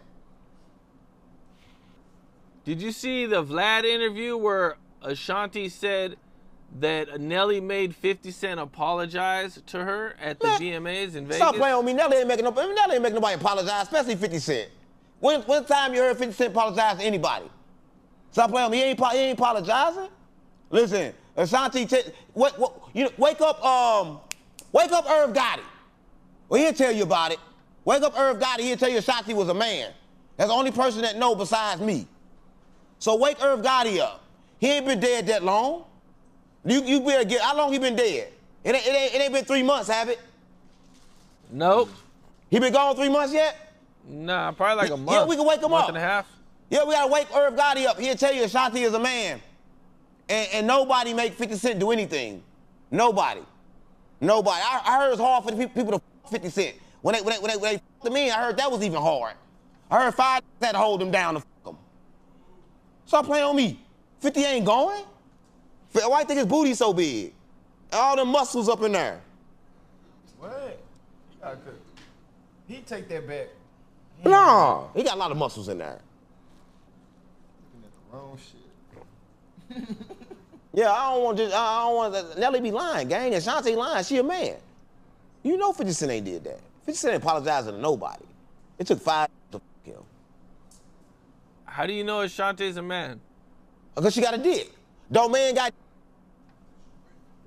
Did you see the Vlad interview where Ashanti said that Nelly made 50 Cent apologize to her at the VMAs in Vegas? Stop playing on me. Nelly ain't making nobody apologize, especially 50 Cent. When time you heard 50 Cent apologize to anybody? Stop playing on me. He ain't apologizing. Listen, Ashanti, wake up Irv Gotti. Well, he'll tell you about it. Wake up Irv Gotti. He'll tell you Ashanti was a man. That's the only person that know besides me. So wake Irv Gotti up. He ain't been dead that long. You better get, how long he been dead? It ain't been 3 months, have it? Nope. He been gone 3 months yet? Nah, probably like a month. Yeah, we can wake him up. Month and a half. Yeah, we gotta wake Irv Gotti up. He'll tell you Ashanti is a man. And nobody make 50 Cent do anything. Nobody. I heard it's hard for the people to f 50 Cent. When they f***ed him in, I heard that was even hard. I heard 5 had to hold him down to f*** him. Stop playing on me. 50 ain't going? Why you think his booty so big? All them muscles up in there. What? He take that back. No, he got a lot of muscles in there. Looking at the wrong shit. Yeah, I don't want Nelly be lying, gang. And Shantae lying, she a man. You know 50 Cent ain't did that. 50 Cent ain't apologizing to nobody. It took 5 to f him. How do you know Ashanti's a man? Because she got a dick. Don't man got.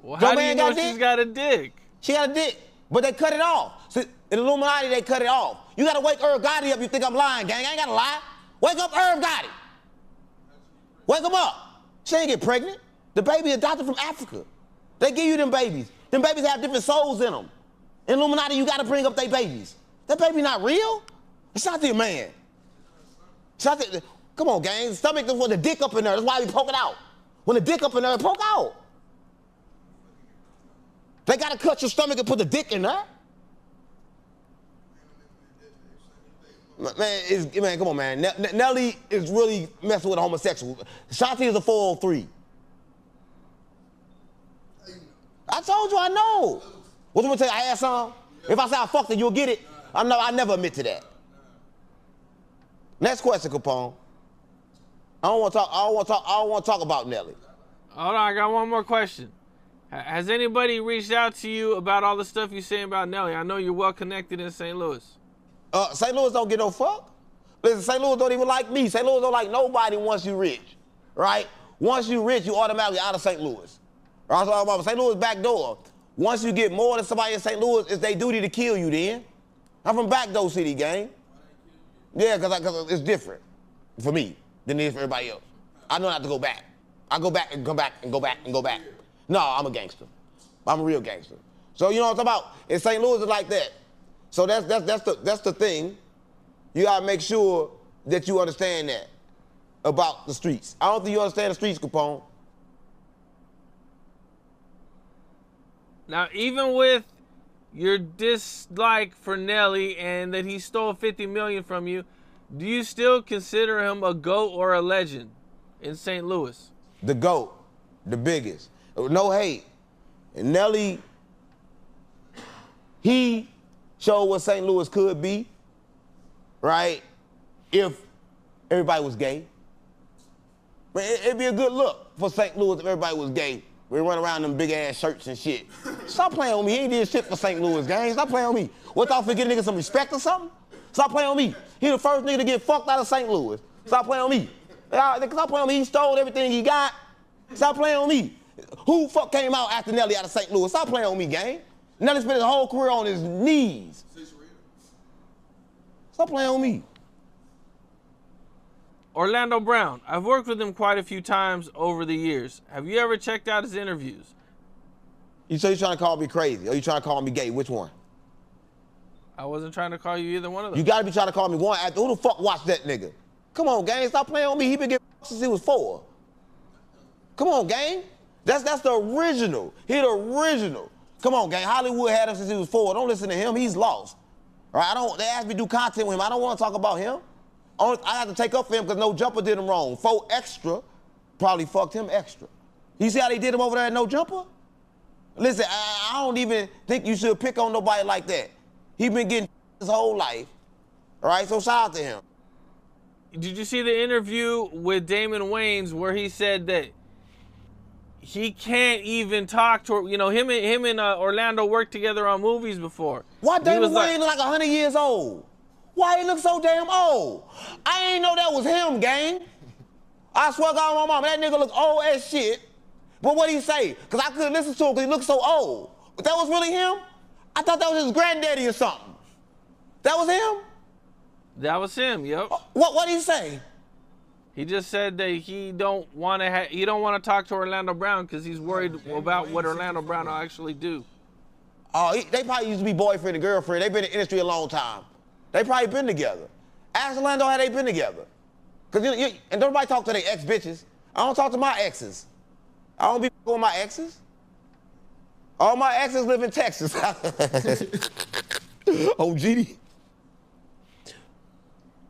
Well, how do you know she's got a dick? She got a dick, but they cut it off. So, in Illuminati, they cut it off. You gotta wake Irv Gotti up. You think I'm lying, gang? I ain't gotta lie. Wake up Irv Gotti. Wake him up. She ain't get pregnant. The baby adopted from Africa. They give you them babies. Them babies have different souls in them. In Illuminati, you gotta bring up their babies. That baby not real. Ashanti a man. Ashanti, come on, gang. The stomach with the dick up in there. That's why we poke it out. When the dick up in there, poke out. They gotta cut your stomach and put the dick in there. Man, come on, man. Nelly is really messing with a homosexual. Shanti is a 403. I told you I know. What you gonna tell you? I asked some? If I say I fucked it, you'll get it. I never admit to that. Next question, Capone. I don't want to talk about Nelly. Hold on, I got one more question. Has anybody reached out to you about all the stuff you're saying about Nelly? I know you're well connected in St. Louis. St. Louis don't get no fuck. Listen, St. Louis don't even like me. St. Louis don't like nobody once you rich, right? Once you rich, you automatically out of St. Louis. Right? So, St. Louis back door. Once you get more than somebody in St. Louis, it's their duty to kill you then. I'm from backdoor city, gang. Yeah, because it's different for me than it is for everybody else. I know not to go back. I go back and come back and go back and go back. No, I'm a gangster. I'm a real gangster. So you know what I'm talking about? In St. Louis, it's like that. So that's the thing. You gotta make sure that you understand that about the streets. I don't think you understand the streets, Capone. Now, even with your dislike for Nelly and that he stole $50 million from you, do you still consider him a GOAT or a legend in St. Louis? The GOAT, the biggest. No hate. And Nelly, he showed what St. Louis could be, right? If everybody was gay. It'd be a good look for St. Louis if everybody was gay. We run around in them big ass shirts and shit. Stop playing with me. He ain't did shit for St. Louis, gang. Stop playing with me. What thought for getting niggas some respect or something? Stop playing with me. He the first nigga to get fucked out of St. Louis. Stop playing with me. Stop playing with me. He stole everything he got. Stop playing with me. Who fuck came out after Nelly out of St. Louis? Stop playing with me, gang. Nelly spent his whole career on his knees. Stop playing with me. Orlando Brown. I've worked with him quite a few times over the years. Have you ever checked out his interviews? You say you trying to call me crazy, or you trying to call me gay? Which one? I wasn't trying to call you either one of them. You gotta be trying to call me one. Who the fuck watched that nigga? Come on, gang, stop playing on me. He been getting since he was 4. Come on, gang. That's the original. He the original. Come on, gang. Hollywood had him since he was 4. Don't listen to him. He's lost. All right, they asked me to do content with him. I don't want to talk about him. I had to take up for him because No Jumper did him wrong. 4 Extra probably fucked him extra. You see how they did him over there at No Jumper? Listen, I don't even think you should pick on nobody like that. He been getting his whole life. All right, so shout out to him. Did you see the interview with Damon Wayans where he said that he can't even talk to her? You know, him and Orlando worked together on movies before. Why Damon Wayans look like 100 years old? Why he look so damn old? I ain't know that was him, gang. I swear to God, my mama, that nigga look old as shit. But what'd he say? Because I couldn't listen to him because he looked so old. But that was really him? I thought that was his granddaddy or something. That was him? That was him, yep. What'd he say? He just said that he don't want to talk to Orlando Brown because he's worried about what Orlando Brown will actually do. Oh, they probably used to be boyfriend and girlfriend. They've been in the industry a long time. They probably been together. Ask Orlando how they been together. And don't nobody talk to their ex-bitches. I don't talk to my exes. I don't be with my exes. All my exes live in Texas. Oh, GD.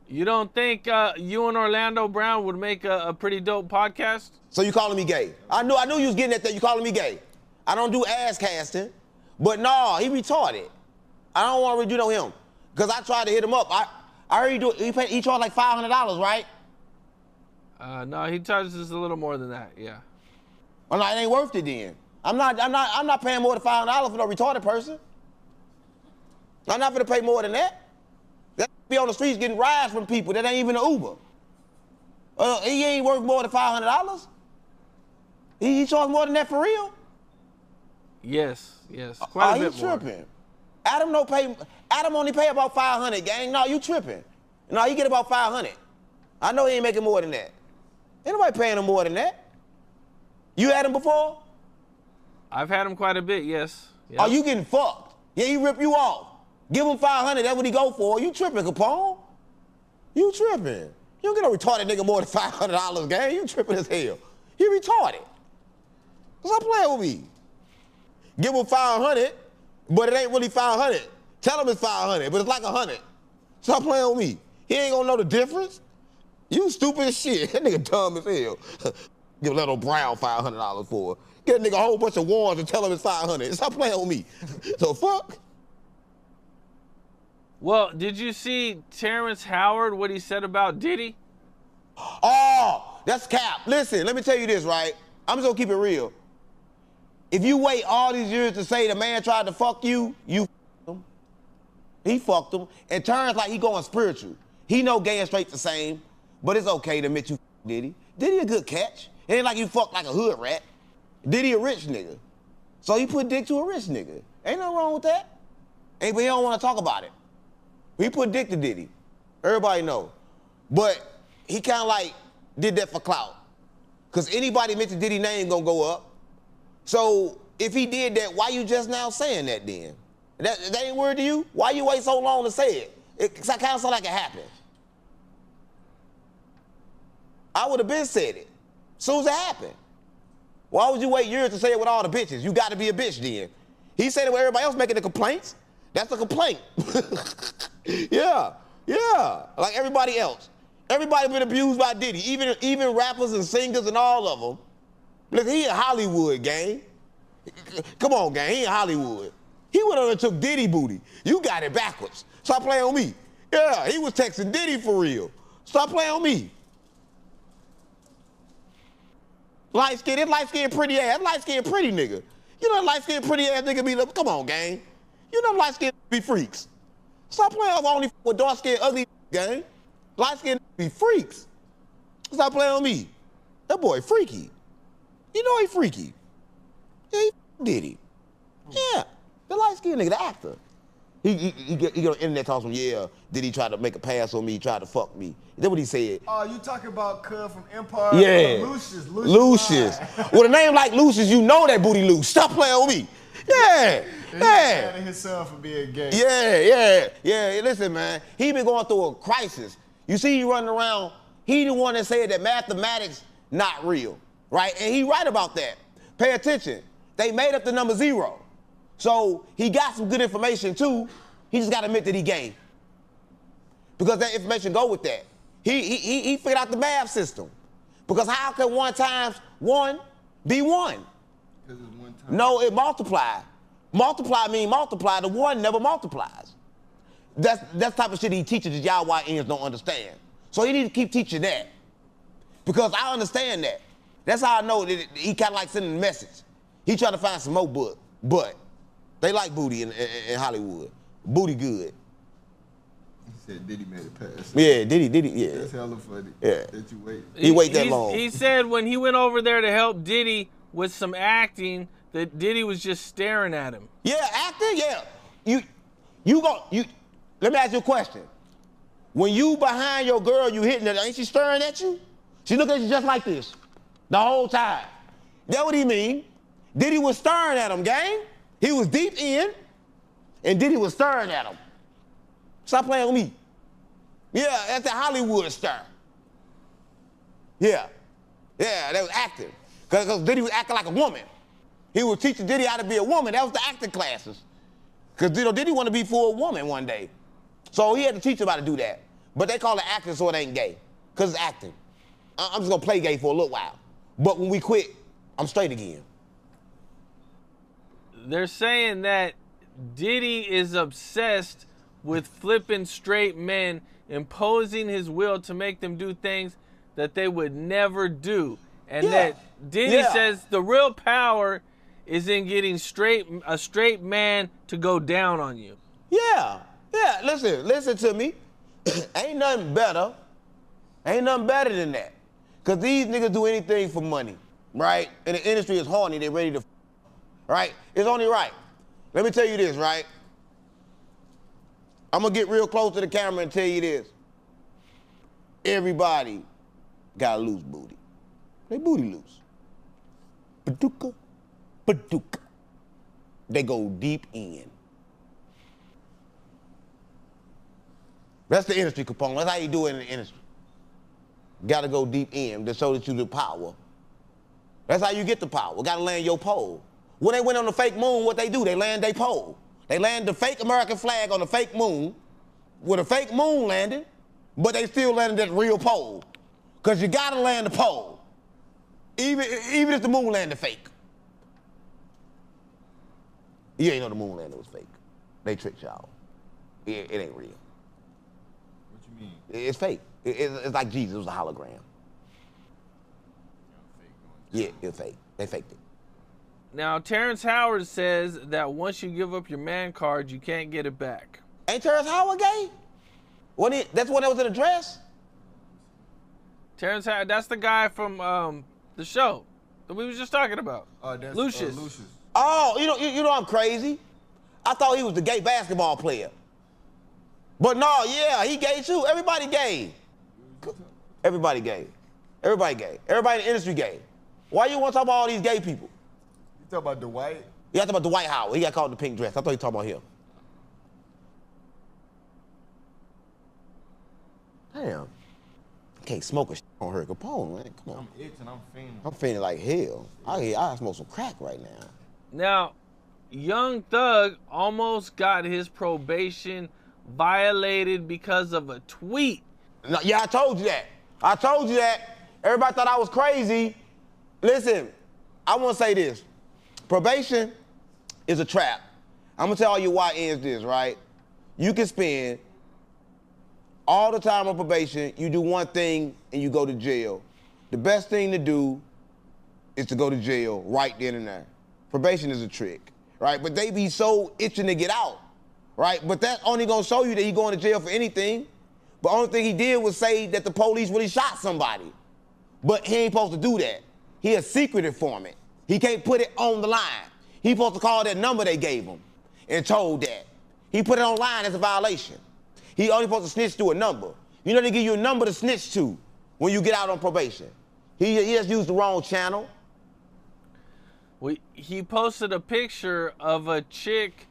You don't think you and Orlando Brown would make a pretty dope podcast? So you calling me gay? I knew you was getting at that. You calling me gay? I don't do ass casting, but no, he retarded. I don't want to redo him because I tried to hit him up. I heard he charged like $500, right? No, he charges a little more than that. Yeah. Oh no, it ain't worth it then. I'm not paying more than $500 for no retarded person. I'm not gonna pay more than that. That be on the streets getting rides from people that ain't even an Uber. He ain't worth more than $500. He charged more than that for real? Yes, quite a bit more. Tripping. Adam only pay about $500, gang. No, you tripping. No, he get about $500. I know he ain't making more than that. Ain't nobody paying him more than that. You had him before? I've had him quite a bit, yes. Yep. Oh, you getting fucked. Yeah, he rip you off. Give him $500, that's what he go for. You tripping, Capone. You tripping. You don't get a retarded nigga more than $500, gang. You tripping as hell. He retarded. Stop playing with me. Give him $500, but it ain't really $500. Tell him it's $500, but it's like $100. Stop playing with me. He ain't gonna know the difference. You stupid as shit. That nigga dumb as hell. Give Little Brown $500 for it. Get a nigga a whole bunch of warrants and tell him it's $500. Stop playing with me. So fuck. Well, did you see Terrence Howard, what he said about Diddy? Oh, that's cap. Listen, let me tell you this, right? I'm just gonna keep it real. If you wait all these years to say the man tried to fuck you, you fucked him. He fucked him. And Terrence like he going spiritual. He know gay and straight the same, but it's okay to admit you fucked Diddy. Diddy a good catch. It ain't like you fucked like a hood rat. Diddy a rich nigga. So he put dick to a rich nigga. Ain't nothing wrong with that. But he don't want to talk about it. He put dick to Diddy. Everybody know. But he kind of like did that for clout. Because anybody mention Diddy name gonna go up. So if he did that, why you just now saying that then? That ain't weird to you? Why you wait so long to say it? It kind of sound like it happened. I would have been said it. Soon as it happened. Why would you wait years to say it with all the bitches? You got to be a bitch then. He said it with everybody else making the complaints. That's a complaint. Yeah. Like everybody else. Everybody been abused by Diddy, even rappers and singers and all of them. Look, he in Hollywood, gang. Come on, gang, he in Hollywood. He went over and took Diddy booty. You got it backwards. Stop playing with me. Yeah, he was texting Diddy for real. Stop playing with me. Light-skinned, pretty ass, light-skinned, pretty nigga. You know light-skinned, pretty ass nigga be like, come on, gang. You know light-skinned be freaks. Stop playing with dark-skinned, ugly gang. Light-skinned be freaks. Stop playing with me. That boy freaky. You know he freaky. Yeah, he Diddy. Yeah, the light-skinned nigga, the actor. He get on the internet talking, yeah, Diddy try to make a pass on me, try to fuck me. That's what he said. Oh, you talking about Cub from Empire? Yeah. Lucius. With a name like Lucius, you know that booty loose. Stop playing with me. Yeah, He yeah. mad at his son for being gay. Yeah. Listen, man, he been going through a crisis. You see, he running around. He the one that said that mathematics not real, right? And he right about that. Pay attention. They made up the number 0. So he got some good information too. He just got to admit that he gay. Because that information go with that. He figured out the math system. Because how can 1 times 1 be 1? Because it's 1 time. No, it multiply. Multiply mean multiply. The 1 never multiplies. That's type of shit he teaches that y'all YNs don't understand. So he need to keep teaching that. Because I understand that. That's how I know that he kind of like sending a message. He trying to find some more but they like booty in Hollywood. Booty good. He said Diddy made it pass. Yeah, Diddy, yeah. That's hella funny. Yeah. That you wait. He wait that long. He said when he went over there to help Diddy with some acting, that Diddy was just staring at him. Yeah, acting, yeah. Let me ask you a question. When you behind your girl, you hitting her, ain't she staring at you? She looking at you just like this the whole time. That what he mean? Diddy was staring at him, gang. He was deep in, and Diddy was staring at him. Stop playing with me. Yeah, that's the Hollywood star. Yeah, they was acting. Because Diddy was acting like a woman. He was teaching Diddy how to be a woman. That was the acting classes. Because Diddy wanted to be for a woman one day. So he had to teach him how to do that. But they call it acting so it ain't gay. Because it's acting. I'm just going to play gay for a little while. But when we quit, I'm straight again. They're saying that Diddy is obsessed with flipping straight men, imposing his will to make them do things that they would never do. And that Diddy says the real power is in getting a straight man to go down on you. Yeah. Listen to me. Ain't nothing better than that. Because these niggas do anything for money, right? And the industry is horny, they ready to right? It's only right. Let me tell you this, right? I'm gonna get real close to the camera and tell you this. Everybody got a loose booty. They booty loose. Paduka. They go deep in. That's the industry component. That's how you do it in the industry. Gotta go deep in to show that you the power. That's how you get the power. Gotta land your pole. When they went on the fake moon, what they do? They land their pole. They land the fake American flag on the fake moon, with a fake moon landing, but they still landed that real pole. Because you gotta land the pole, even if the moon landed fake. You ain't know the moon landing was fake. They tricked y'all. It ain't real. What you mean? It's fake. It's like Jesus, it was a hologram. Yeah, it's fake. They faked it. Now, Terrence Howard says that once you give up your man card, you can't get it back. Ain't Terrence Howard gay? That's when that was in a dress? Terrence Howard, that's the guy from the show that we was just talking about. That's Luce. Luce. Oh, you know I'm crazy. I thought he was the gay basketball player. But no, yeah, he gay too. Everybody gay. Everybody gay. Everybody gay. Everybody in the industry gay. Why you want to talk about all these gay people? You talking about Dwight? You talking about Dwight Howard. He got caught in the pink dress. I thought you talking about him. Damn. Can't smoke a on her Capone, man. Come on. I'm itching, I'm fiending. I'm feeling like hell. I smoke some crack right now. Now, Young Thug almost got his probation violated because of a tweet. No, yeah, I told you that. Everybody thought I was crazy. Listen, I want to say this. Probation is a trap. I'm going to tell all you YNs this, right? You can spend all the time on probation, you do one thing, and you go to jail. The best thing to do is to go to jail right then and there. Probation is a trick, right? But they be so itching to get out, right? But that's only gonna show you that he going to jail for anything. But the only thing he did was say that the police really shot somebody. But he ain't supposed to do that. He a secret informant. He can't put it on the line. He supposed to call that number they gave him and told that. He put it online as a violation. He only supposed to snitch to a number. You know they give you a number to snitch to when you get out on probation. He just used the wrong channel. He posted a picture of a chick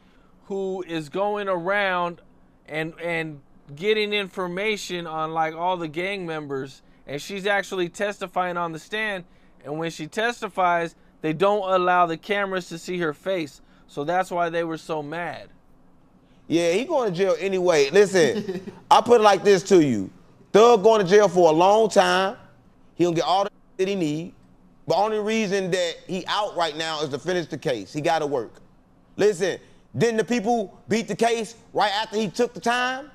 who is going around and getting information on like all the gang members, and she's actually testifying on the stand. And when she testifies, they don't allow the cameras to see her face. So that's why they were so mad. Yeah, he going to jail anyway. Listen, I put it like this to you. Thug going to jail for a long time. He'll get all the that he need. The only reason that he out right now is to finish the case. He got to work. Listen, didn't the people beat the case right after he took the time?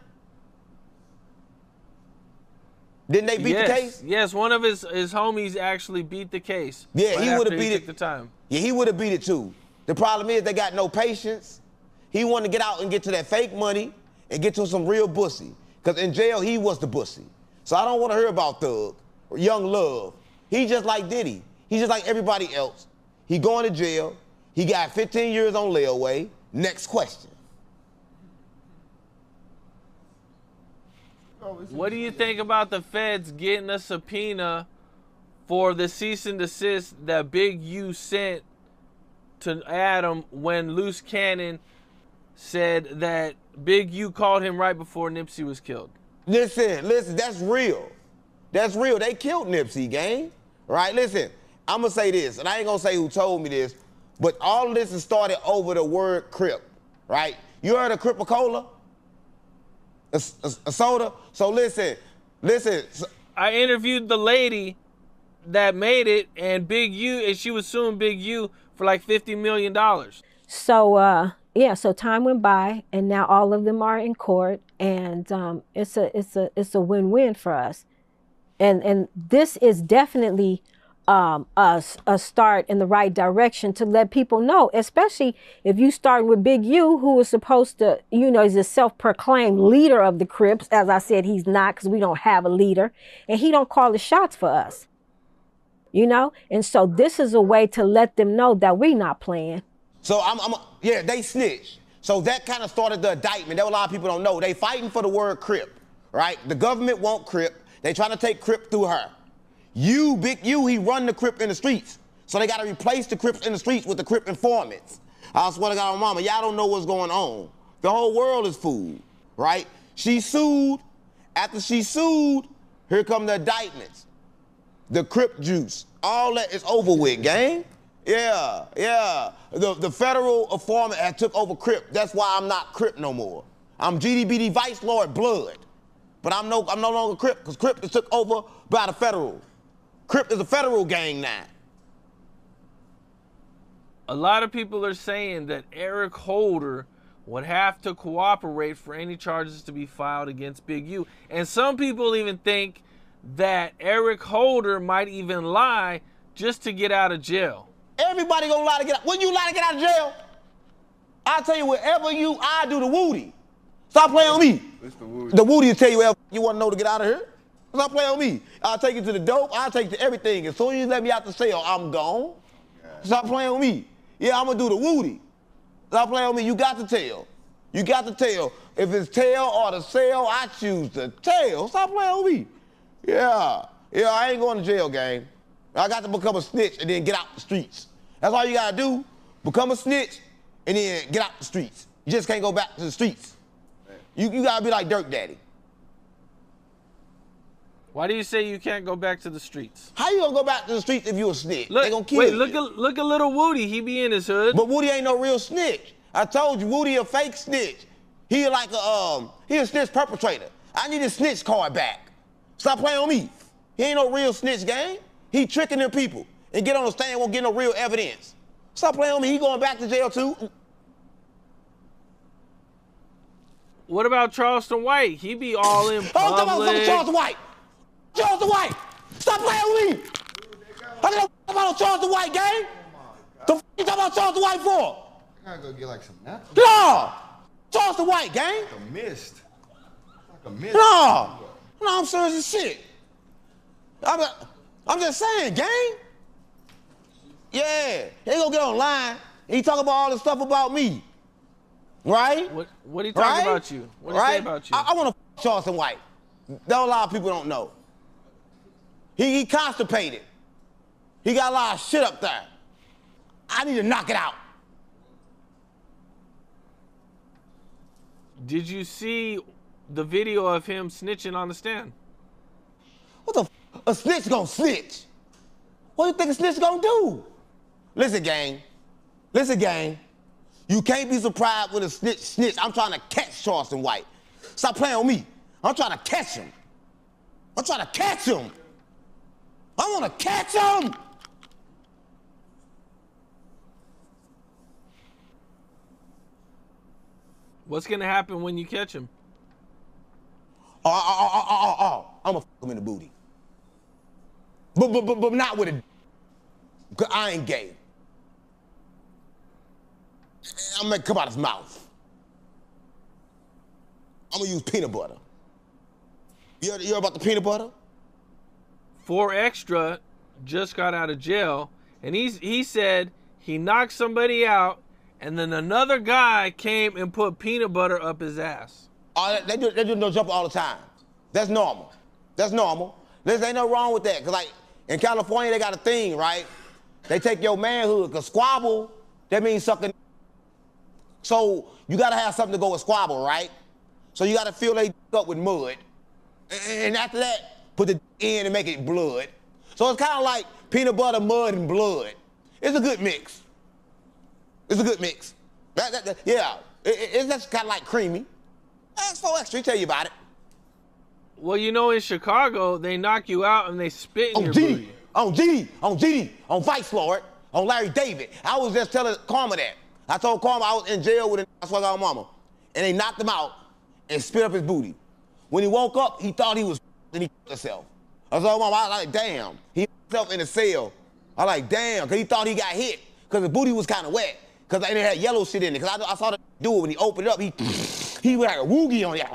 Didn't they beat the case? Yes, one of his homies actually beat the case. Yeah, right he would have beat took it. The time. Yeah, he would have beat it too. The problem is they got no patience. He wanted to get out and get to that fake money and get to some real bussy. Because in jail, he was the bussy. So I don't want to hear about Thug or Young Love. He just like Diddy. He's just like everybody else. He going to jail. He got 15 years on layaway. Next question. What do you think about the feds getting a subpoena for the cease and desist that Big U sent to Adam when Luce Cannon said that Big U called him right before Nipsey was killed? Listen, that's real. That's real. They killed Nipsey, gang. Right? Listen, I'm going to say this, and I ain't going to say who told me this, but all of this has started over the word Crip, right? You heard of Crip-A-Cola? A soda? So listen. I interviewed the lady that made it, and Big U, and she was suing Big U for like $50 million. So, yeah, so time went by, and now all of them are in court, and it's a win-win for us. And this is definitely a start in the right direction to let people know, especially if you start with Big U, who is supposed to, you know, he's a self-proclaimed leader of the Crips. As I said, he's not, because we don't have a leader, and he don't call the shots for us, you know? And so this is a way to let them know that we not playing. So yeah, they snitched. So that kind of started the indictment. That a lot of people don't know. They fighting for the word Crip, right? The government want Crip. They trying to take Crip through her. Big U, he run the Crip in the streets. So they got to replace the Crips in the streets with the Crip informants. I swear to God on mama, y'all don't know what's going on. The whole world is fooled, right? She sued. After she sued, here come the indictments. The Crip juice. All that is over with, gang. Yeah. The federal informant had took over Crip. That's why I'm not Crip no more. I'm GDBD Vice Lord Blood. But I'm no longer Crip, because Crip is took over by the federal. Crip is a federal gang now. A lot of people are saying that Eric Holder would have to cooperate for any charges to be filed against Big U. And some people even think that Eric Holder might even lie just to get out of jail. Everybody gonna lie to get out. When you lie to get out of jail, I'll tell you whatever I do the Woody. Stop playing on me. The Woody will tell you whatever you want to know to get out of here. Stop playing on me. I'll take you to the dope. I'll take you to everything. As soon as you let me out the cell, I'm gone. Stop playing on me. Yeah, I'm going to do the Woody. Stop playing on me. You got to tell. You got to tell. If it's tail or the cell, I choose the tail. Stop playing on me. Yeah, I ain't going to jail, gang. I got to become a snitch and then get out the streets. That's all you got to do. Become a snitch and then get out the streets. You just can't go back to the streets. You got to be like Dirt Daddy. Why do you say you can't go back to the streets? How you gonna go back to the streets if you a snitch? Look, they gonna kill you. Look at little Woody. He be in his hood. But Woody ain't no real snitch. I told you, Woody a fake snitch. He like he a snitch perpetrator. I need his snitch card back. Stop playing on me. He ain't no real snitch, gang. He tricking them people and get on the stand, won't get no real evidence. Stop playing on me. He going back to jail too. What about Charleston White? He be all in public. Oh, come on, Charleston White. Charleston White! Stop playing with me! I don't know about Charleston White, gang! The f you talking about Charleston White for? I gotta go get like some napkins. No! Charleston White, gang! Like a mist. Like a mist. No, I'm serious as shit. I'm just saying, gang. Yeah, he gonna get online and he talk about all this stuff about me. Right? What he talk about you? What he say about you? I wanna f Charleston White. That a lot of people don't know. He constipated. He got a lot of shit up there. I need to knock it out. Did you see the video of him snitching on the stand? What the f? A snitch gonna snitch? What do you think a snitch gonna do? Listen, gang. Listen, gang. You can't be surprised when a snitch. I'm trying to catch Charleston White. Stop playing with me. I'm trying to catch him. I'm trying to catch him. I want to catch him. What's gonna happen when you catch him? I'm gonna fuck him in the booty. But not with a. Cause I ain't gay. I'm gonna come out his mouth. I'm gonna use peanut butter. You heard about the peanut butter? 4 Extra just got out of jail, and he said he knocked somebody out, and then another guy came and put peanut butter up his ass. They do no jump all the time. That's normal. That's normal. There's ain't no wrong with that. Cause like in California they got a thing, right? They take your manhood, cause squabble, that means sucking. So you gotta have something to go with squabble, right? So you gotta fill they up with mud. And after that, put the in and make it blood. So it's kind of like peanut butter, mud, and blood. It's a good mix. It's a good mix. Yeah, it's just kind of like creamy. That's 4 Extra, tell you about it. Well, you know, in Chicago, they knock you out and they spit in your booty. On GD, on Vice Lord, on Larry David. I was just telling Karma that. I told Karma I was in jail with a swag mama. And they knocked him out and spit up his booty. When he woke up, he thought he was and he himself. I was like, Mama, I was like, damn. He himself in the cell. I was like, damn, because he thought he got hit. Because the booty was kind of wet. Because it had yellow shit in it. Because I saw the dude when he opened it up, he was like a woogie on it.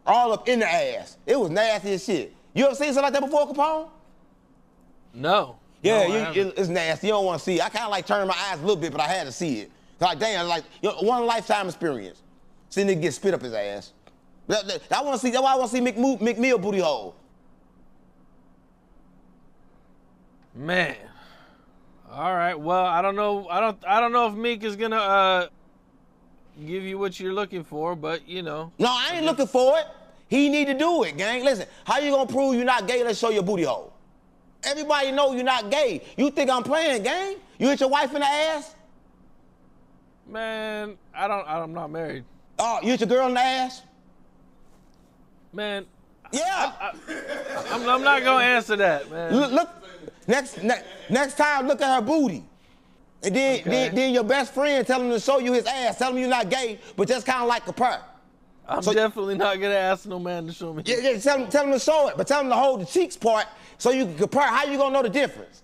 All up in the ass. It was nasty as shit. You ever seen something like that before, Capone? No. Yeah, No, it's nasty. You don't want to see it. I kind of like turned my eyes a little bit, but I had to see it. Like, damn, like one lifetime experience. Seeing nigga get spit up his ass. I want to see. That's why I want to see Meek Mill booty hole. Man. All right. Well, I don't know. I don't know if Meek is gonna give you what you're looking for, but you know. No, I ain't looking for it. He need to do it, gang. Listen, how you gonna prove you're not gay? Let's show your booty hole. Everybody know you're not gay. You think I'm playing, gang? You hit your wife in the ass? Man, I'm not married. Oh, you hit your girl in the ass? Man. Yeah. I'm not gonna answer that, man. Look, next time, look at her booty. And then your best friend tell him to show you his ass. Tell him you're not gay, but just kind of like a purr. I'm definitely not gonna ask no man to show me. Yeah, tell him to show it, but tell him to hold the cheeks part so you can compare. How you gonna know the difference?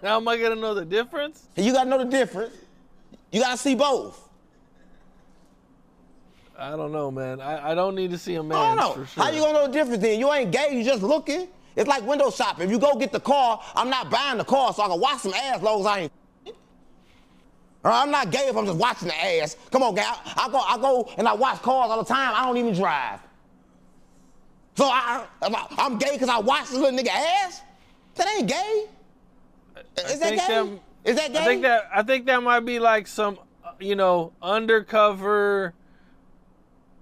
How am I gonna know the difference? You gotta know the difference. You gotta see both. I don't know, man. I don't need to see a man for sure. How you gonna know the difference then? You ain't gay, you just looking. It's like window shopping. If you go get the car, I'm not buying the car so I can watch some ass as long as I ain't. I'm not gay if I'm just watching the ass. Come on, guy. I go and I watch cars all the time. I don't even drive. So I'm gay because I watch this little nigga ass? That ain't gay. Is that gay? Is that gay? I think that might be like some, undercover,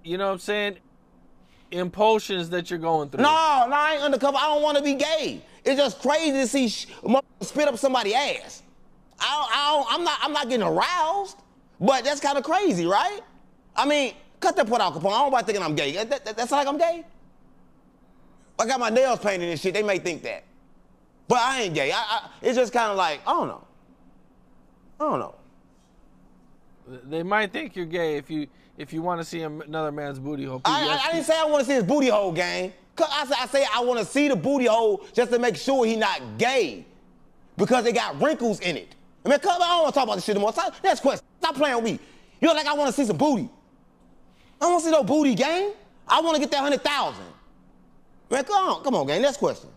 you know what I'm saying, impulsions that you're going through. No, I ain't undercover. I don't want to be gay. It's just crazy to see spit up somebody's ass. I'm not getting aroused, but that's kind of crazy, right? I mean, cut that part out, Capone. I don't nobody thinking I'm gay. That's like I'm gay. I got my nails painted and shit. They may think that, but I ain't gay. It's just kind of like I don't know. They might think you're gay if you want to see another man's booty hole. I didn't say I want to see his booty hole, gang. I say I want to see the booty hole just to make sure he not gay because it got wrinkles in it. I mean, I don't want to talk about this shit anymore. Next question. Stop playing with me. You're like I want to see some booty. I don't want to see no booty, gang. I want to get that 100,000. Man, come on, gang. Next question.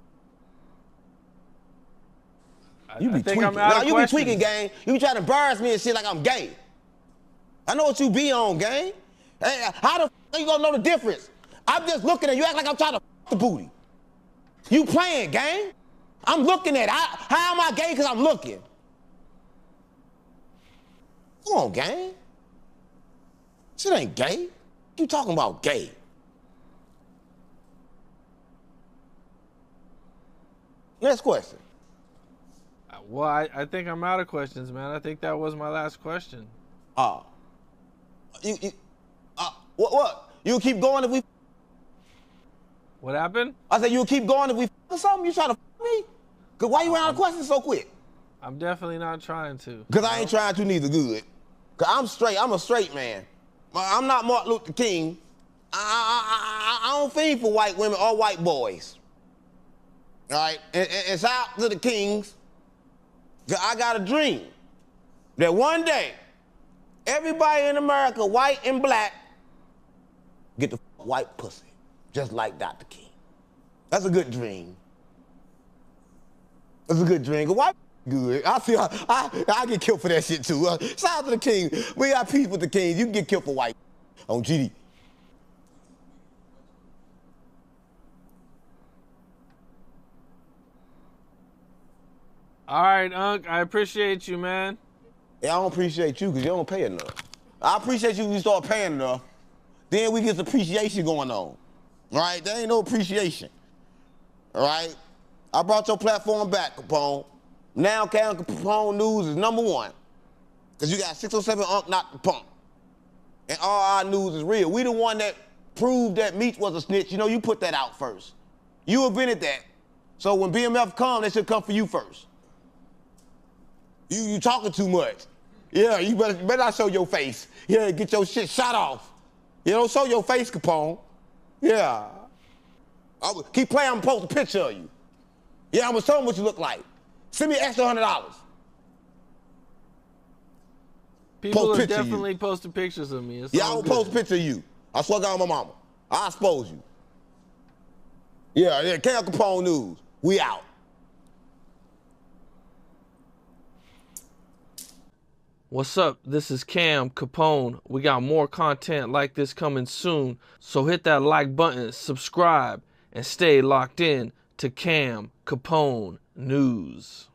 You be tweaking. No, you be tweaking, gang. You be trying to embarrass me and shit like I'm gay. I know what you be on, gang. Hey, how the f are you gonna know the difference? I'm just looking at you, act like I'm trying to f the booty. You playing, gang. I'm looking at it. How am I gay? Because I'm looking. Come on, gang. Shit ain't gay. You talking about gay? Next question. Well, I think I'm out of questions, man. I think that was my last question. What? You keep going if we. What happened? I said you'll keep going if we f something. You trying to f me? Cause why you ran out of questions so quick? I'm definitely not trying to. Cause I ain't trying to neither. Good. Cause I'm straight. I'm a straight man. I'm not Martin Luther King. I don't feed for white women or white boys. All right, and it's out to the kings. I got a dream that one day, everybody in America, white and black, get the white pussy, just like Dr. King. That's a good dream. That's a good dream. White good. I get killed for that shit too. Shout out to the king. We got peace with the kings. You can get killed for white on GD. All right, Unc, I appreciate you, man. Yeah, I don't appreciate you because you don't pay enough. I appreciate you when you start paying enough. Then we get some appreciation going on. All right? There ain't no appreciation. All right? I brought your platform back, Capone. Now Cam Capone News is #1. Because you got 607 Unc not the pump. And all our news is real. We the one that proved that Meech was a snitch. You know, you put that out first. You invented that. So when BMF come, they should come for you first. You talking too much. Yeah, you better not show your face. Yeah, get your shit shot off. You don't show your face, Capone. Yeah. Keep playing, I'm gonna post a picture of you. Yeah, I'm gonna show them what you look like. Send me extra $100. People are definitely posting pictures of me. Yeah, I will post a picture of you. I swear to God on my mama. I'll expose you. Yeah, Cam Capone News. We out. What's up? This is Cam Capone. We got more content like this coming soon, so hit that like button, subscribe, and stay locked in to Cam Capone News.